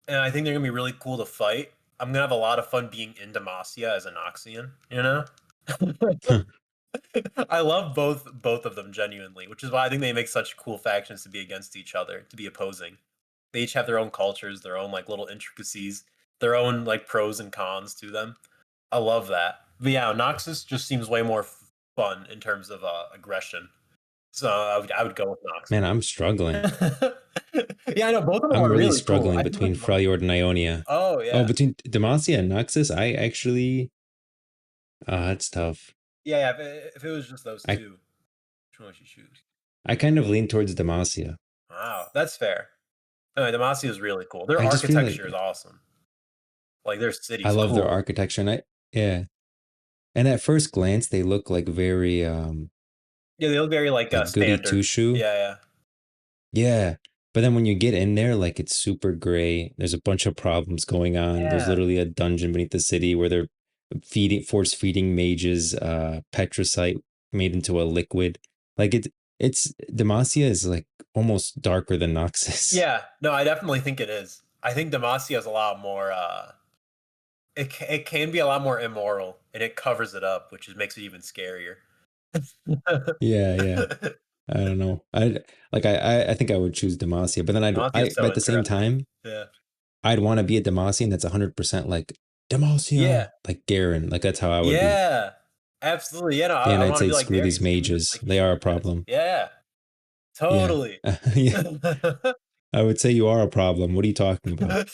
and I think they're gonna be really cool to fight. I'm gonna have a lot of fun being in Demacia as an Noxian, you know? I love both of them genuinely, which is why I think they make such cool factions to be against each other, to be opposing. They each have their own cultures, their own like little intricacies, their own like pros and cons to them. I love that. But yeah, Noxus just seems way more fun in terms of aggression. So I would go with Man, I'm struggling. Noxus. Yeah, I know both of them I'm are really really cool. struggling I think between like Freljord and Ionia. oh Oh, yeah. between Demacia and Noxus, I actually, that's tough. Yeah, yeah. If it was just those I two, which one would you choose? I kind of lean towards Demacia. Wow, that's fair. Anyway, Demacia is really cool. Their I just feel architecture is like awesome. Like their I city's love their cool. architecture, and yeah, and at first glance they look like very Yeah, they look very like goody two standard. shoe. Yeah, yeah. Yeah. But then when you get in there, like it's super gray. There's a bunch of problems going on. There's Yeah. literally a dungeon beneath the city where they're force feeding mages petricite made into a liquid. Like it's Demacia is like almost darker than Noxus. Yeah. No, I definitely think it is. I think Demacia is a lot more it can be a lot more immoral, and it covers it up, which makes it even scarier. Yeah, yeah. I don't know. I think I would choose Demacia, but then Honestly, it's but so at the same interesting. time, Yeah. I'd want to be a Demacian that's 100% like Yeah. Demacia, like Garen. Like that's how I would be. Yeah. Absolutely. Yeah, no, Yeah, and I I'd want to say be like screw these Darius. mages. Like you They are should a be pissed. problem. Yeah. Yeah. Totally. Yeah. I would say you are a problem. What are you talking about?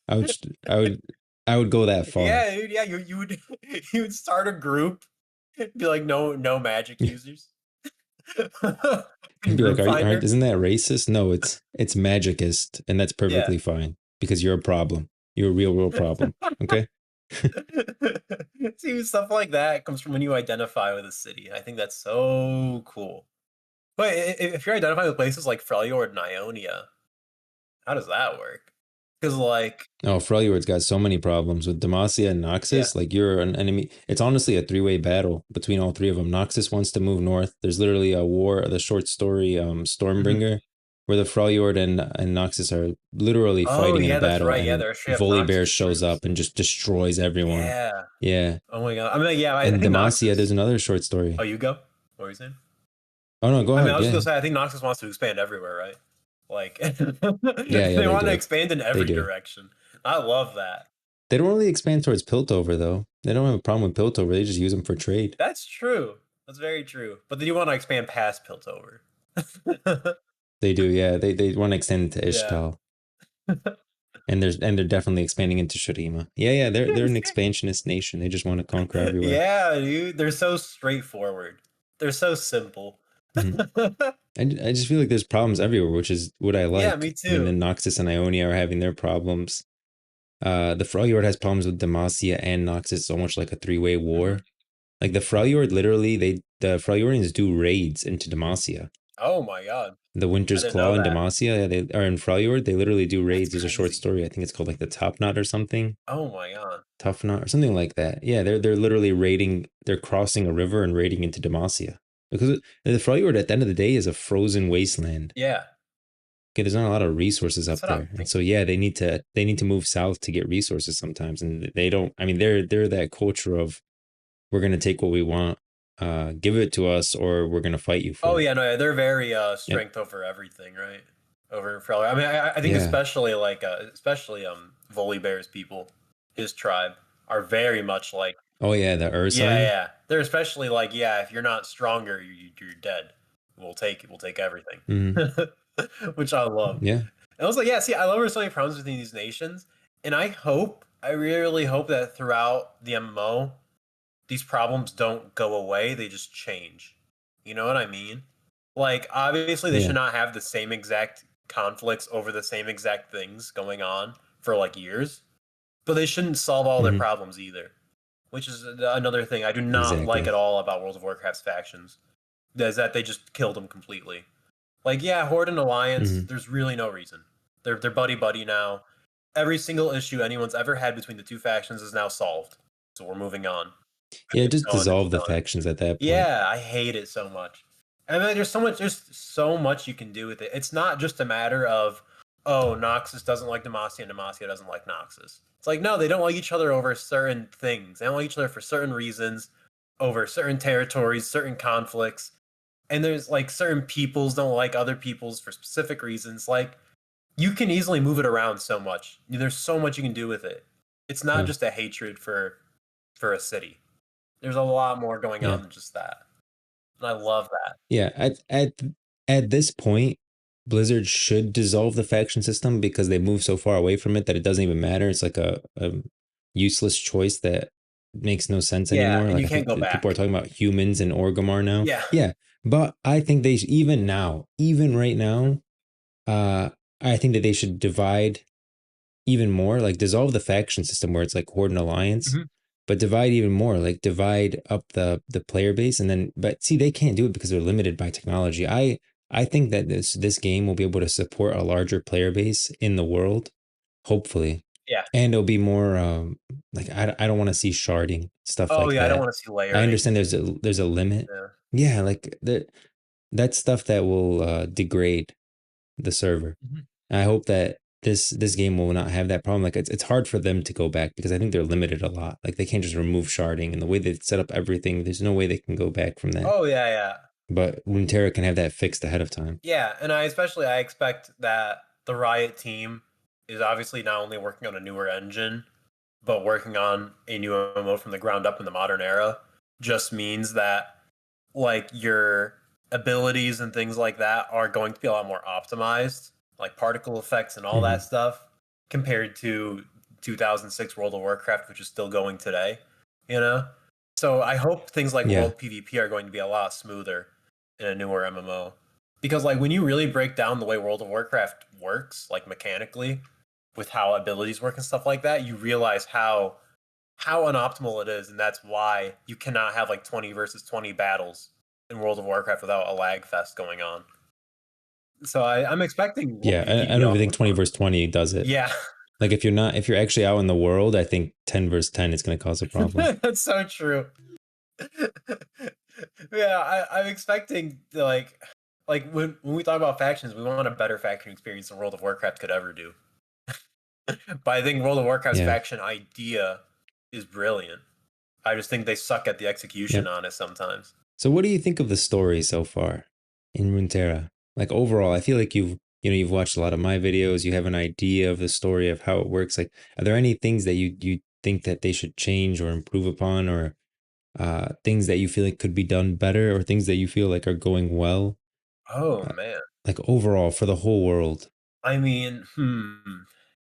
I would I would I would go that far. Yeah, dude, yeah, you would you would start a group, be like no magic users. And In be like, group are you aren't finder. isn't that racist? No, it's magicist, and that's Yeah. perfectly fine because you're a problem. You're a real problem. Okay? See, stuff like that comes from when you identify with a city. I think that's so cool. But if you're identifying with places like Freljord and Ionia, how does that work? Because like, Oh, Freljord's got so many problems with Demacia and yeah. Noxus. Like you're an enemy. It's honestly a three-way battle between all three of them. Noxus wants to move north. There's literally a war, the short story Mhm. Stormbringer, where the Freljord and Noxus are literally Oh fighting in a yeah, that's battle, right. Yeah, and they actually have Volibear Noxus shows troops. up and just destroys everyone. Yeah. Yeah. Oh my god. I mean, like, yeah, I And think Demacia, there's Noxus. another short Oh, story. you go. What were you saying? Oh no, go I mean, I ahead. was just Yeah. gonna say, I think Noxus wants to expand everywhere, right? Like, Yeah, yeah, they they want to do. expand in They every do. direction. I love that. They don't really expand towards Piltover though. They don't have a problem with Piltover. They just use them for trade. That's true. That's very true. But then you want to expand past Piltover. They do, yeah. They want to extend it to Yeah. Ishtal. And they're definitely expanding into Shurima. Yeah, yeah, they're an expansionist nation. They just want to conquer everywhere. Yeah, dude. They're so straightforward. They're so simple. Mhm. I just feel like there's problems everywhere, which is what I Yeah, me like. I mean, the too. Noxus and Ionia are having their problems. The Freljord has problems with Demacia and Noxus. It's almost like a three-way Hmm. war. Like the Freljord, literally, the Freljordians do raids into Demacia. Oh my god. The I Winter's didn't Claw know in that. Demacia, they are in Freljord. They literally do That's raids. There's a short crazy. story. I think it's called like the Top Knot or something. Oh my god. Tough Knot or something like that. Yeah, they're literally raiding. They're crossing a river and raiding into Demacia because the Freljord at the end of the day is a frozen wasteland. Yeah. Okay, there's not a lot of resources That's up what I'm there, and so thinking. yeah, they need to move south to get resources sometimes, and they don't. I mean, they're that culture of we're gonna take what we want, give it to us, or we're gonna fight you Oh for it. yeah, no, they're very And strength over everything, right? Over Freljord. I mean, I think yeah, especially like especially Volibear's people, his tribe, are very much like oh yeah, the yeah, Ursine. yeah. They're especially like yeah, if you're not stronger, you're dead. We'll take everything, Mm, which I love. yeah, And I was like, yeah, see, I love there's so many problems between these nations, and I really hope that throughout the MMO, these problems don't go away, they just change. You know what I mean? Like, obviously, they should yeah, not have the same exact conflicts over the same exact things going on for like years, but they shouldn't solve all their hmm, problems either, which is another thing I do not like exactly. at all about World of Warcraft's factions, is that they just killed them completely. Like, yeah, Horde and Alliance, Hmm. there's really no reason. They're buddy buddy now. Every single issue anyone's ever had between the two factions is now solved. So we're moving on. Yeah, It's just done. It's dissolve the done. factions at that point. Yeah, I hate it so much. And then there's so much you can do with it. It's not just a matter of, oh, Noxus doesn't like Demacia and Demacia doesn't like Noxus. It's like, no, they don't like each other over certain things. They don't like each other for certain reasons, over certain territories, certain conflicts. And there's like certain peoples don't like other peoples for specific reasons. Like, you can easily move it around so much. There's so much you can do with it. It's not Yeah, just a hatred for a city. There's a lot more going yeah. on than just that. And I love that. Yeah, at this point, Blizzard should dissolve the faction system because they move so far away from it that it doesn't even matter. It's like a useless choice that makes no sense Yeah, anymore. and Like you I can't think go that people are back. talking about humans and Orgrimmar now. Yeah. Yeah, but I think even now, even right now, uh, I think that they should divide even more, like dissolve the faction system where it's like Horde and Alliance, Mhm. but divide even more, like divide up the player base, and then but see they can't do it because they're limited by technology. I think that this game will be able to support a larger player base in the world, hopefully, Yeah. and it'll be more like I don't want to see sharding stuff Oh like yeah, I don't that. want to see I layering. understand there's a limit. Yeah. Yeah, like that's stuff that will degrade the server. Mhm. I hope that this game will not have that problem. Like it's hard for them to go back because I think they're limited a lot. Like they can't just remove sharding and the way they set up everything. There's no way they can go back from that. Oh yeah, yeah. But Runeterra can have that fixed ahead of time. Yeah, and I expect that the Riot team is obviously not only working on a newer engine, but working on a new MMO from the ground up in the modern era. Just means that like your abilities and things like that are going to be a lot more optimized, like particle effects and all that Hmm. stuff, compared to 2006 World of Warcraft, which is still going today. You know, so I hope things like Yeah. World PvP are going to be a lot smoother in a newer MMO. Because like when you really break down the way World of Warcraft works, like mechanically, with how abilities work and stuff like that, you realize how unoptimal it is, and that's why you cannot have like 20 versus 20 battles in World of Warcraft without a lag fest going on. So I'm expecting World Yeah. PvP to I be a don't even lot think more 20 fun. versus 20 does it. Yeah, Like if you're actually out in the world, I think 10 versus 10 is going to cause a problem. that's so true. Yeah, I'm expecting to, like when we talk about factions, we want a better faction experience than World of Warcraft could ever do. But I think World of Warcraft's Yeah. faction idea is brilliant. I just think they suck at the execution Yep. on it sometimes. So what do you think of the story so far in Runeterra? Like overall, I feel like you've watched a lot of my videos, you have an idea of the story of how it works. Like are there any things that you think that they should change or improve upon or things that you feel like could be done better or things that you feel like are going well? Oh Uh, man. like overall for the whole world. I mean,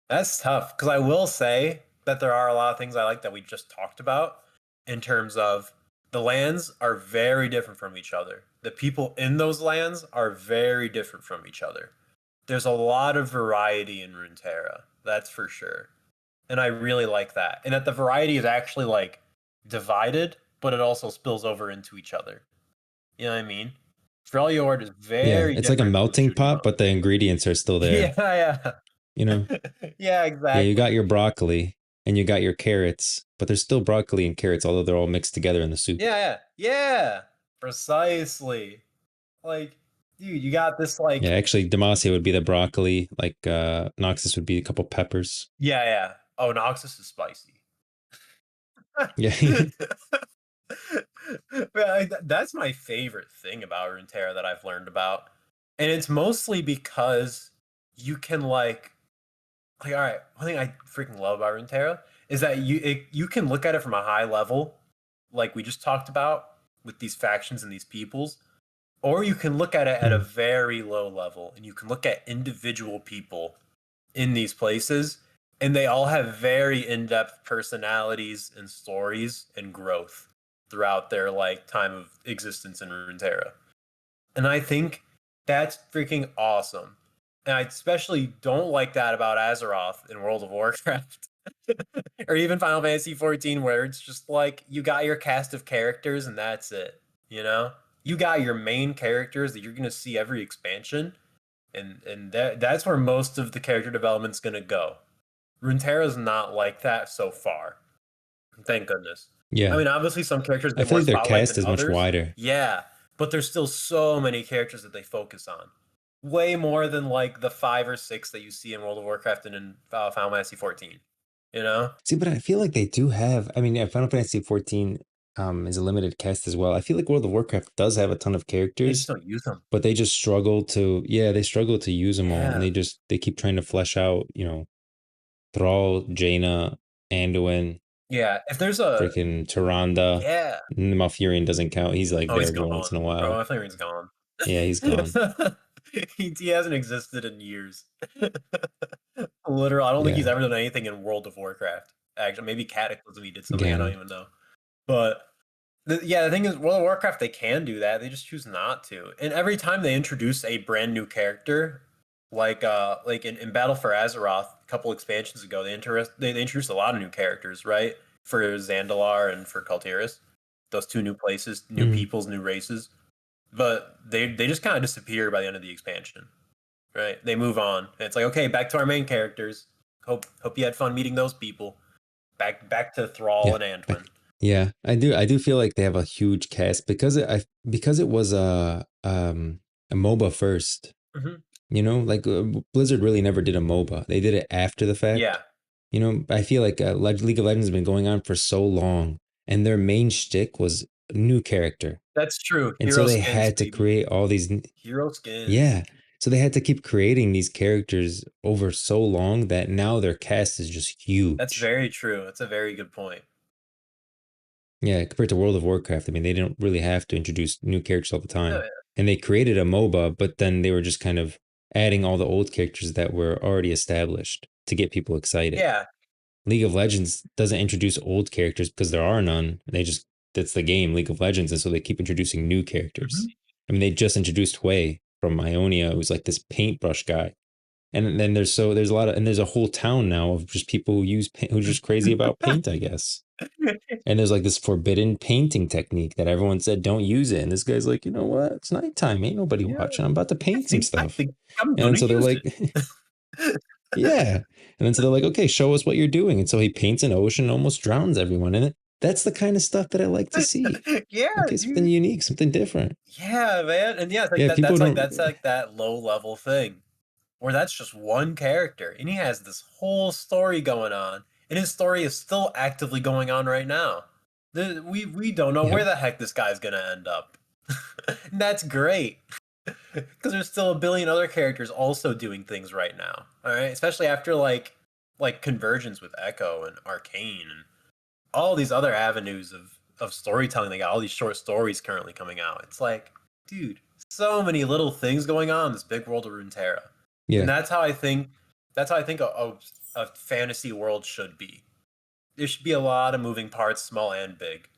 that's tough because I will say that there are a lot of things I like that we just talked about in terms of the lands are very different from each other. The people in those lands are very different from each other. There's a lot of variety in Runeterra, that's for sure. And I really like that. And that the variety is actually like divided, but it also spills over into each other. You know what I mean? Freljord is Yeah, very it's like a different from melting pot, Shunima. but the ingredients are still there. Yeah, You know? yeah. Yeah, Yeah, you exactly. got your broccoli and you got your carrots, but there's still broccoli and carrots, although they're all mixed together in the soup. Yeah, yeah. Yeah. Precisely. Like, dude, you got this Yeah, like actually, Demacia would be the broccoli. Like Noxus would be a couple peppers. yeah, yeah. Oh, Noxus is spicy. Yeah, That's my favorite thing about Runeterra that I've learned about. And it's mostly because you can like all right, one thing I freaking love about Runeterra is that you can look at it from a high level, like we just talked about with these factions and these peoples, or you can look at it at a mm, very low level and you can look at individual people in these places and they all have very in-depth personalities and stories and growth throughout their like time of existence in Runeterra. And I think that's freaking awesome. And I especially don't like that about Azeroth in World of Warcraft. Or even Final Fantasy 14, where it's just like you got your cast of characters and that's it. You know? You got your main characters that you're gonna see every expansion, and that's where most of the character development's gonna go. Runeterra's not like that so far. Thank goodness. I yeah. mean, obviously some characters I get feel more like their spotlight cast than is much others. wider. Yeah, but there's still so many characters that they focus on. Way more than like the 5 or 6 that you see in World of Warcraft and in Final Fantasy 14. You know? See, but I feel like they do have. I mean, yeah, Final Fantasy 14 is a limited cast as well. I feel like World of Warcraft does have a ton of They just characters, don't use them. but they just struggle to. Yeah, they struggle to use them all, and Yeah. they keep trying to flesh out. Thrall, Jaina, Anduin, Yeah. If there's a freaking Tyrande. yeah. Malfurion doesn't count. He's like Oh, there he's every once gone. in a Bro, while. my flamering's gone. Yeah, he's gone. He hasn't existed in years. Literal. I don't think he's Yeah, ever done anything in World of Warcraft. Actually, maybe Cataclysm he did something. I don't Ganon. even know. But yeah, the thing is, World of Warcraft they can do that. They just choose not to. And every time they introduce a brand new character, like in Battle for Azeroth, a couple expansions ago, they introduced a lot of new characters, right? For Zandalar and for Kultiris, those two new places, new Mm, peoples, new races. But they just kind of disappear by the end of the expansion, right? They move on. And it's like, okay, back to our main characters. Hope you had fun meeting those people. Back to Thrall yeah, and but Anduin. yeah, I do feel like they have a huge cast because it was a MOBA first. Mhm. You know, like Blizzard really never did a MOBA. They did it after the fact. Yeah, You know, I feel like League of Legends has been going on for so long, and their main shtick was new character, that's true. and so Hero they skins, had to baby. create all these. Hero skins. Yeah, so they had to keep creating these characters over so long that now their cast is just That's huge. very true. That's a very good point. Yeah, compared to World of Warcraft, I mean, they don't really have to introduce new characters all the Oh, time. yeah. And they created a MOBA, but then they were just kind of adding all the old characters that were already established to get people excited. Yeah. League of Legends doesn't introduce old characters because there are none. They just that's the game, League of Legends, and so they keep introducing new characters. Mhm. I mean, they just introduced Hui from Ionia, who's like this paintbrush guy. And then there's a lot of and there's a whole town now of just people who use paint, who's just crazy about paint, I guess. And there's like this forbidden painting technique that everyone said don't use it. And this guy's like, you know what? It's nighttime. Ain't nobody Yeah. watching. I'm about to paint some I stuff. think I'm And gonna so they're use like, it. yeah. And then so they're like, okay, show us what you're doing. And so he paints an ocean and almost drowns everyone in it. That's the kind of stuff that I like to see. Yeah, Okay, something dude. unique, something different. Yeah, man. And yeah, it's like Yeah, that people don't. that's like that low level thing where that's just one character and he has this whole story going on and his story is still actively going on right now. We don't know where Yep. the heck this guy's going to end up. And that's great. Because there's still a billion other characters also doing things right now. All right, especially after like convergence with Echo and Arcane and all these other avenues of storytelling. They got all these short stories currently coming out. It's like, dude, so many little things going on in this big world of Runeterra, and Yeah. that's how I think a fantasy world should be. There should be a lot of moving parts, small and big.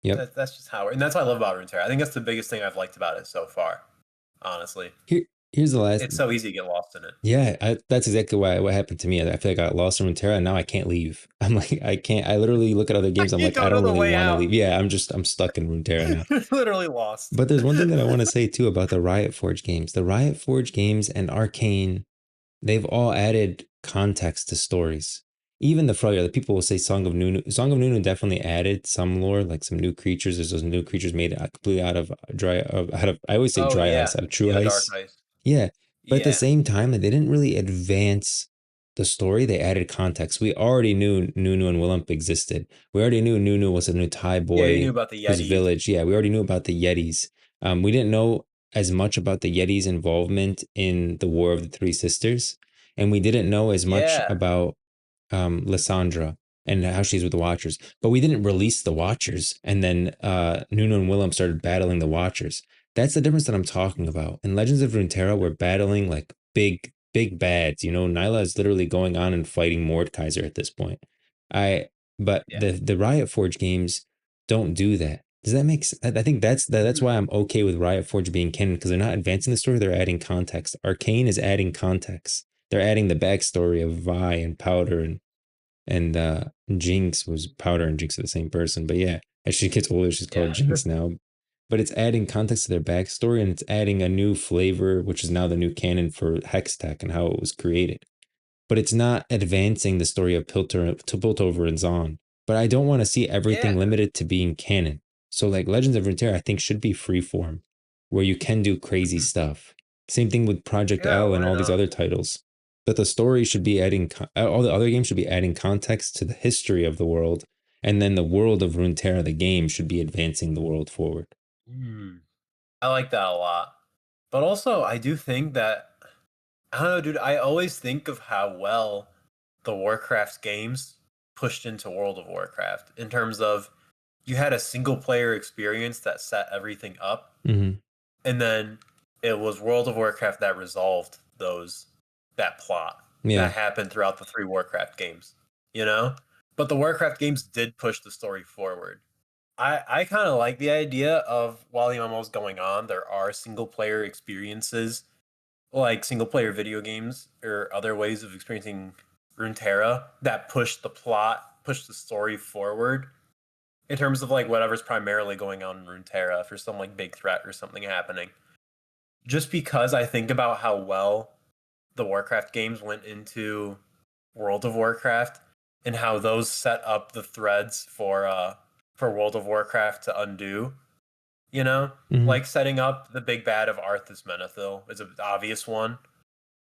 Yep. That's just how, and that's what I love about Runeterra. I think that's the biggest thing I've liked about it so far. Honestly, Here's the last. it's so easy to get lost in it. Yeah, that's exactly what happened to me. I feel like I got lost in Runeterra and now I can't leave. I'm like, I can't. I literally look at other games. I'm You like, I don't know don't the really way want to out. leave. Yeah, I'm stuck in Runeterra now. You're literally lost. But there's one thing that I want to say too about the Riot Forge games. The Riot Forge games and Arcane, they've all added context to stories. Even the Freya, the people will say Song of Nunu. Song of Nunu definitely added some lore, like some new creatures. There's those new creatures made completely out of I always say Oh dry yeah, ice, out of true yeah, the dark ice. ice. Yeah, but at the Yeah, same time, they didn't really advance the story. They added context. We already knew Nunu and Willump existed. We already knew Nunu was a new Thai yeah. You knew boy about the whose Yetis. village. Yeah, we already knew about the Yetis. We didn't know as much about the Yetis' involvement in the War of the Three Sisters, and we didn't know as much Yeah, about Lysandra and how she's with the Watchers. But we didn't release the Watchers, and then Nuno and Willem started battling the Watchers. That's the difference that I'm talking about. In Legends of Runeterra, we're battling like big bads. You know, Nyla is literally going on and fighting Mordekaiser at this point. I but yeah. the Riot Forge games don't do that. Does that make sense? I think that's Mm, why I'm okay with Riot Forge being canon because they're not advancing the story, they're adding context. Arcane is adding context. They're adding the backstory of Vi and Powder and Jinx was Powder and Jinx are the same person. But yeah, as she gets older, she's called yeah. Jinx now. But it's adding context to their backstory and it's adding a new flavor, which is now the new canon for Hextech and how it was created. But it's not advancing the story of Piltover and Zon. But I don't want to see Yeah. everything limited to being canon. So like Legends of Runeterra, I think should be freeform, where you can do crazy Mhm. stuff. Same thing with Project Yeah, L and why all these not? other titles. But the story should be adding all the other games should be adding context to the history of the world, and then the world of Runeterra, the game, should be advancing the world forward. Mm, I like that a lot. But also, I do think that I don't know, dude. I always think of how well the Warcraft games pushed into World of Warcraft in terms of you had a single player experience that set everything up, Mm-hmm. and then it was World of Warcraft that resolved that plot Yeah, that happened throughout the three Warcraft games, you know? But the Warcraft games did push the story forward. I kind of like the idea of while the MMO is going on, there are single player experiences, like single player video games or other ways of experiencing Runeterra that push the plot, push the story forward in terms of like whatever's primarily going on in Runeterra for some like big threat or something happening. Just because I think about how well the Warcraft games went into World of Warcraft and how those set up the threads for World of Warcraft to undo. You know, Mhm. like setting up the big bad of Arthas Menethil is an obvious one.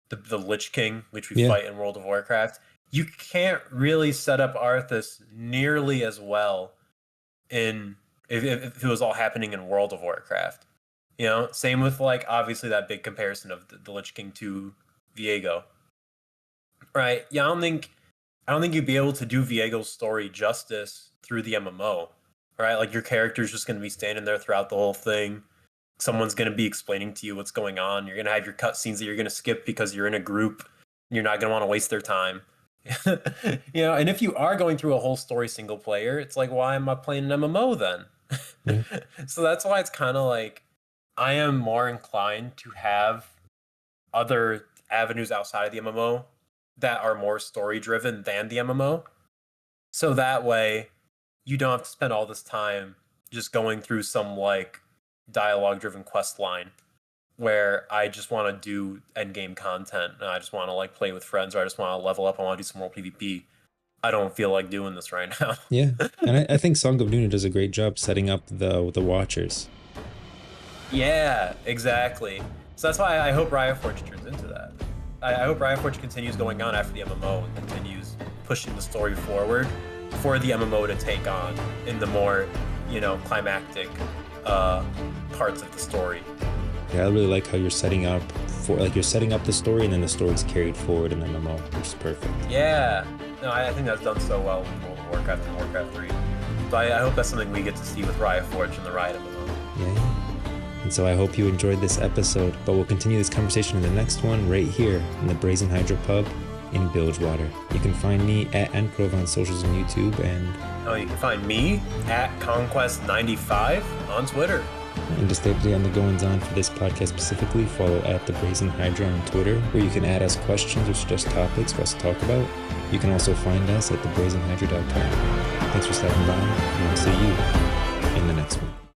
The Lich King, which we Yeah. fight in World of Warcraft. You can't really set up Arthas nearly as well in if it was all happening in World of Warcraft. You know, same with like obviously that big comparison of the Lich King to Viego. Right. Yeah, I don't think you'd be able to do Viego's story justice through the MMO. Right? Like your character's just gonna be standing there throughout the whole thing. Someone's gonna be explaining to you what's going on. You're gonna have your cutscenes that you're gonna skip because you're in a group. You're not gonna want to waste their time. And if you are going through a whole story single player, it's like, why am I playing an MMO then? Yeah. So that's why it's kind of like I am more inclined to have other avenues outside of the MMO that are more story driven than the MMO. So that way you don't have to spend all this time just going through some like dialogue driven quest line where I just want to do end game content and I just want to like play with friends or I just want to level up. I want to do some more PvP. I don't feel like doing this right now. Yeah. And I think Song of Nuna does a great job setting up the Watchers. Yeah, exactly. So that's why I hope Riot Forge turns into that. I hope Riot Forge continues going on after the MMO and continues pushing the story forward for the MMO to take on in the more, climactic parts of the story. Yeah, I really like how you're setting up you're setting up the story and then the story's carried forward in MMO, which is perfect. Yeah, no, I think that's done so well with World of Warcraft and Warcraft 3. So I hope that's something we get to see with Riot Forge and the Riot MMO. Yeah. And so I hope you enjoyed this episode, but we'll continue this conversation in the next one right here in the Brazen Hydra Pub in Bilgewater. You can find me at Enkrov on socials and YouTube, and You can find me at Conquest95 on Twitter. to stay up to date on the goings-on for this podcast specifically, follow at the Brazen Hydra on Twitter, where you can add us questions or suggest topics for us to talk about. You can also find us at thebrazenhydra.com. Thanks for stopping by, and I'll see you in the next one.